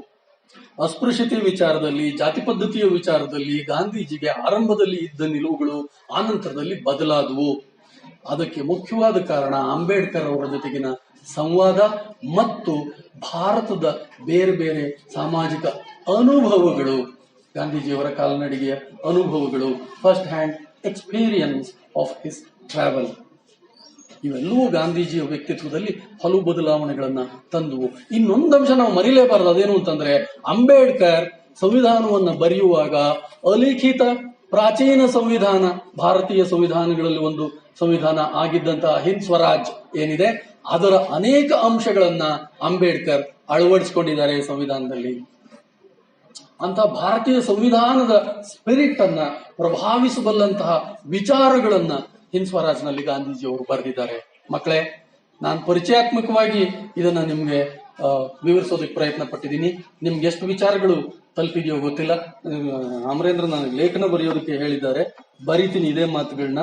ಅಸ್ಪೃಶ್ಯತೆ ವಿಚಾರದಲ್ಲಿ, ಜಾತಿ ಪದ್ಧತಿಯ ವಿಚಾರದಲ್ಲಿ ಗಾಂಧೀಜಿಗೆ ಆರಂಭದಲ್ಲಿ ಇದ್ದ ನಿಲುವುಗಳು ಆನಂತರದಲ್ಲಿ ಬದಲಾದವು. ಅದಕ್ಕೆ ಮುಖ್ಯವಾದ ಕಾರಣ ಅಂಬೇಡ್ಕರ್ ಅವರ ಜೊತೆಗಿನ ಸಂವಾದ ಮತ್ತು ಭಾರತದ ಬೇರೆ ಬೇರೆ ಸಾಮಾಜಿಕ ಅನುಭವಗಳು, ಗಾಂಧೀಜಿಯವರ ಕಾಲ್ನಡಿಗೆಯ ಅನುಭವಗಳು, first hand experience of his travel. ಇವೆಲ್ಲವೂ ಗಾಂಧೀಜಿಯ ವ್ಯಕ್ತಿತ್ವದಲ್ಲಿ ಹಲವು ಬದಲಾವಣೆಗಳನ್ನ ತಂದುವು. ಇನ್ನೊಂದು ಅಂಶ ನಾವು ಮರಿಲೇಬಾರದು, ಅದೇನು ಅಂತಂದ್ರೆ ಅಂಬೇಡ್ಕರ್ ಸಂವಿಧಾನವನ್ನ ಬರೆಯುವಾಗ ಅಲಿಖಿತ ಪ್ರಾಚೀನ ಸಂವಿಧಾನ, ಭಾರತೀಯ ಸಂವಿಧಾನಗಳಲ್ಲಿ ಒಂದು ಸಂವಿಧಾನ ಆಗಿದ್ದಂತಹ ಹಿಂದ್ ಸ್ವರಾಜ್ ಏನಿದೆ ಅದರ ಅನೇಕ ಅಂಶಗಳನ್ನ ಅಂಬೇಡ್ಕರ್ ಅಳವಡಿಸಿಕೊಂಡಿದ್ದಾರೆ ಸಂವಿಧಾನದಲ್ಲಿ. ಅಂತ ಭಾರತೀಯ ಸಂವಿಧಾನದ ಸ್ಪಿರಿಟ್ ಅನ್ನ ಪ್ರಭಾವಿಸಬಲ್ಲಂತಹ ವಿಚಾರಗಳನ್ನ ಹಿಂದ್ ಸ್ವರಾಜ್ನಲ್ಲಿ ಗಾಂಧೀಜಿಯವರು ಬರೆದಿದ್ದಾರೆ. ಮಕ್ಕಳೇ, ನಾನು ಪರಿಚಯಾತ್ಮಕವಾಗಿ ಇದನ್ನ ನಿಮ್ಗೆ ವಿವರಿಸೋದಕ್ಕೆ ಪ್ರಯತ್ನ ಪಟ್ಟಿದ್ದೀನಿ. ನಿಮ್ಗೆ ಎಷ್ಟು ವಿಚಾರಗಳು ತಲುಪಿದೆಯೋ ಗೊತ್ತಿಲ್ಲ. ಅಮರೇಂದ್ರ ನನಗೆ ಲೇಖನ ಬರೆಯೋದಕ್ಕೆ ಹೇಳಿದ್ದಾರೆ, ಬರೀತೀನಿ ಇದೇ ಮಾತುಗಳನ್ನ.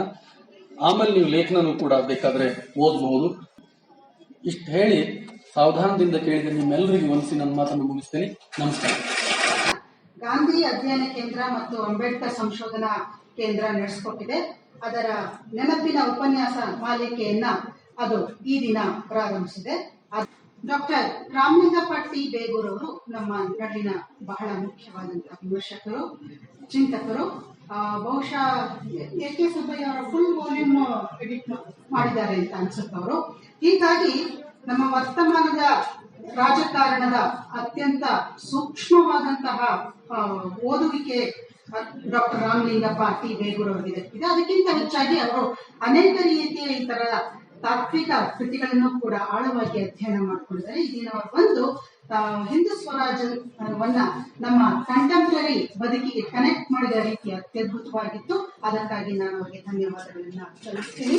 ಆಮೇಲೆ ನೀವು ಲೇಖನನೂ ಕೂಡ ಬೇಕಾದ್ರೆ ಓದಬಹುದು. ಇಷ್ಟು ಹೇಳಿ ಸಾವಧಾನದಿಂದ ಕೇಳಿದ ನಿಮ್ಮೆಲ್ಲರಿಗೂ ಒಂದ್ಸಿ ನನ್ನ ಮಾತನ್ನು ಮುಗಿಸ್ತೀನಿ. ನಮಸ್ಕಾರ. ಗಾಂಧಿ ಅಧ್ಯಯನ ಕೇಂದ್ರ ಮತ್ತು ಅಂಬೇಡ್ಕರ್ ಸಂಶೋಧನಾ ಕೇಂದ್ರ ನಡೆಸಿಕೊಟ್ಟಿದೆ. ಅದರ ನೆನಪಿನ ಉಪನ್ಯಾಸ ಮಾಲಿಕೆಯನ್ನ ಅದು ಈ ದಿನ ಪ್ರಾರಂಭಿಸಿದೆ. ಡಾಕ್ಟರ್ ರಾಮಲಿಂಗಪ್ಪ ಟಿ ಬೇಗೂರ್ ಅವರು ನಮ್ಮ ನಡುವಿನ ಬಹಳ ಮುಖ್ಯವಾದಂತಹ ವಿಮರ್ಶಕರು, ಚಿಂತಕರು. ಬಹುಶಃ ಕೆ ಸುಬ್ಬಯ್ಯ ಅವರ ಫುಲ್ ವಾಲ್ಯೂಮ್ ಎಡಿಟ್ ಮಾಡಿದ್ದಾರೆ ಅಂತ ಅನ್ಸುತ್ತೆ ಅವರು. ಹೀಗಾಗಿ ನಮ್ಮ ವರ್ತಮಾನದ ರಾಜಕಾರಣದ ಅತ್ಯಂತ ಸೂಕ್ಷ್ಮವಾದಂತಹ ಓದುವಿಕೆ ಡಾಕ್ಟರ್ ರಾಮಲಿಂಗಪ್ಪ ಟಿ ಬೇಗೂರ್ ಅವರಿಗೆ ಇದೆ. ಅದಕ್ಕಿಂತ ಹೆಚ್ಚಾಗಿ ಅವರು ಅನೇಕ ರೀತಿಯ ಈ ತರ ತಾತ್ವಿಕ ಕೃತಿಗಳನ್ನು ಕೂಡ ಆಳವಾಗಿ ಅಧ್ಯಯನ ಮಾಡಿಕೊಂಡಿದ್ದಾರೆ. ಇದೀನ ಅವರು ಬಂದು ಹಿಂದೂ ಸ್ವರಾಜ್ಯವನ್ನ ನಮ್ಮ ಕಂಟೆಂಪ್ರರಿ ಬದುಕಿಗೆ ಕನೆಕ್ಟ್ ಮಾಡಿದ ರೀತಿ ಅತ್ಯದ್ಭುತವಾಗಿತ್ತು. ಅದಕ್ಕಾಗಿ ನಾನು ಅವರಿಗೆ ಧನ್ಯವಾದಗಳನ್ನ ಸಲ್ಲಿಸ್ತೀನಿ.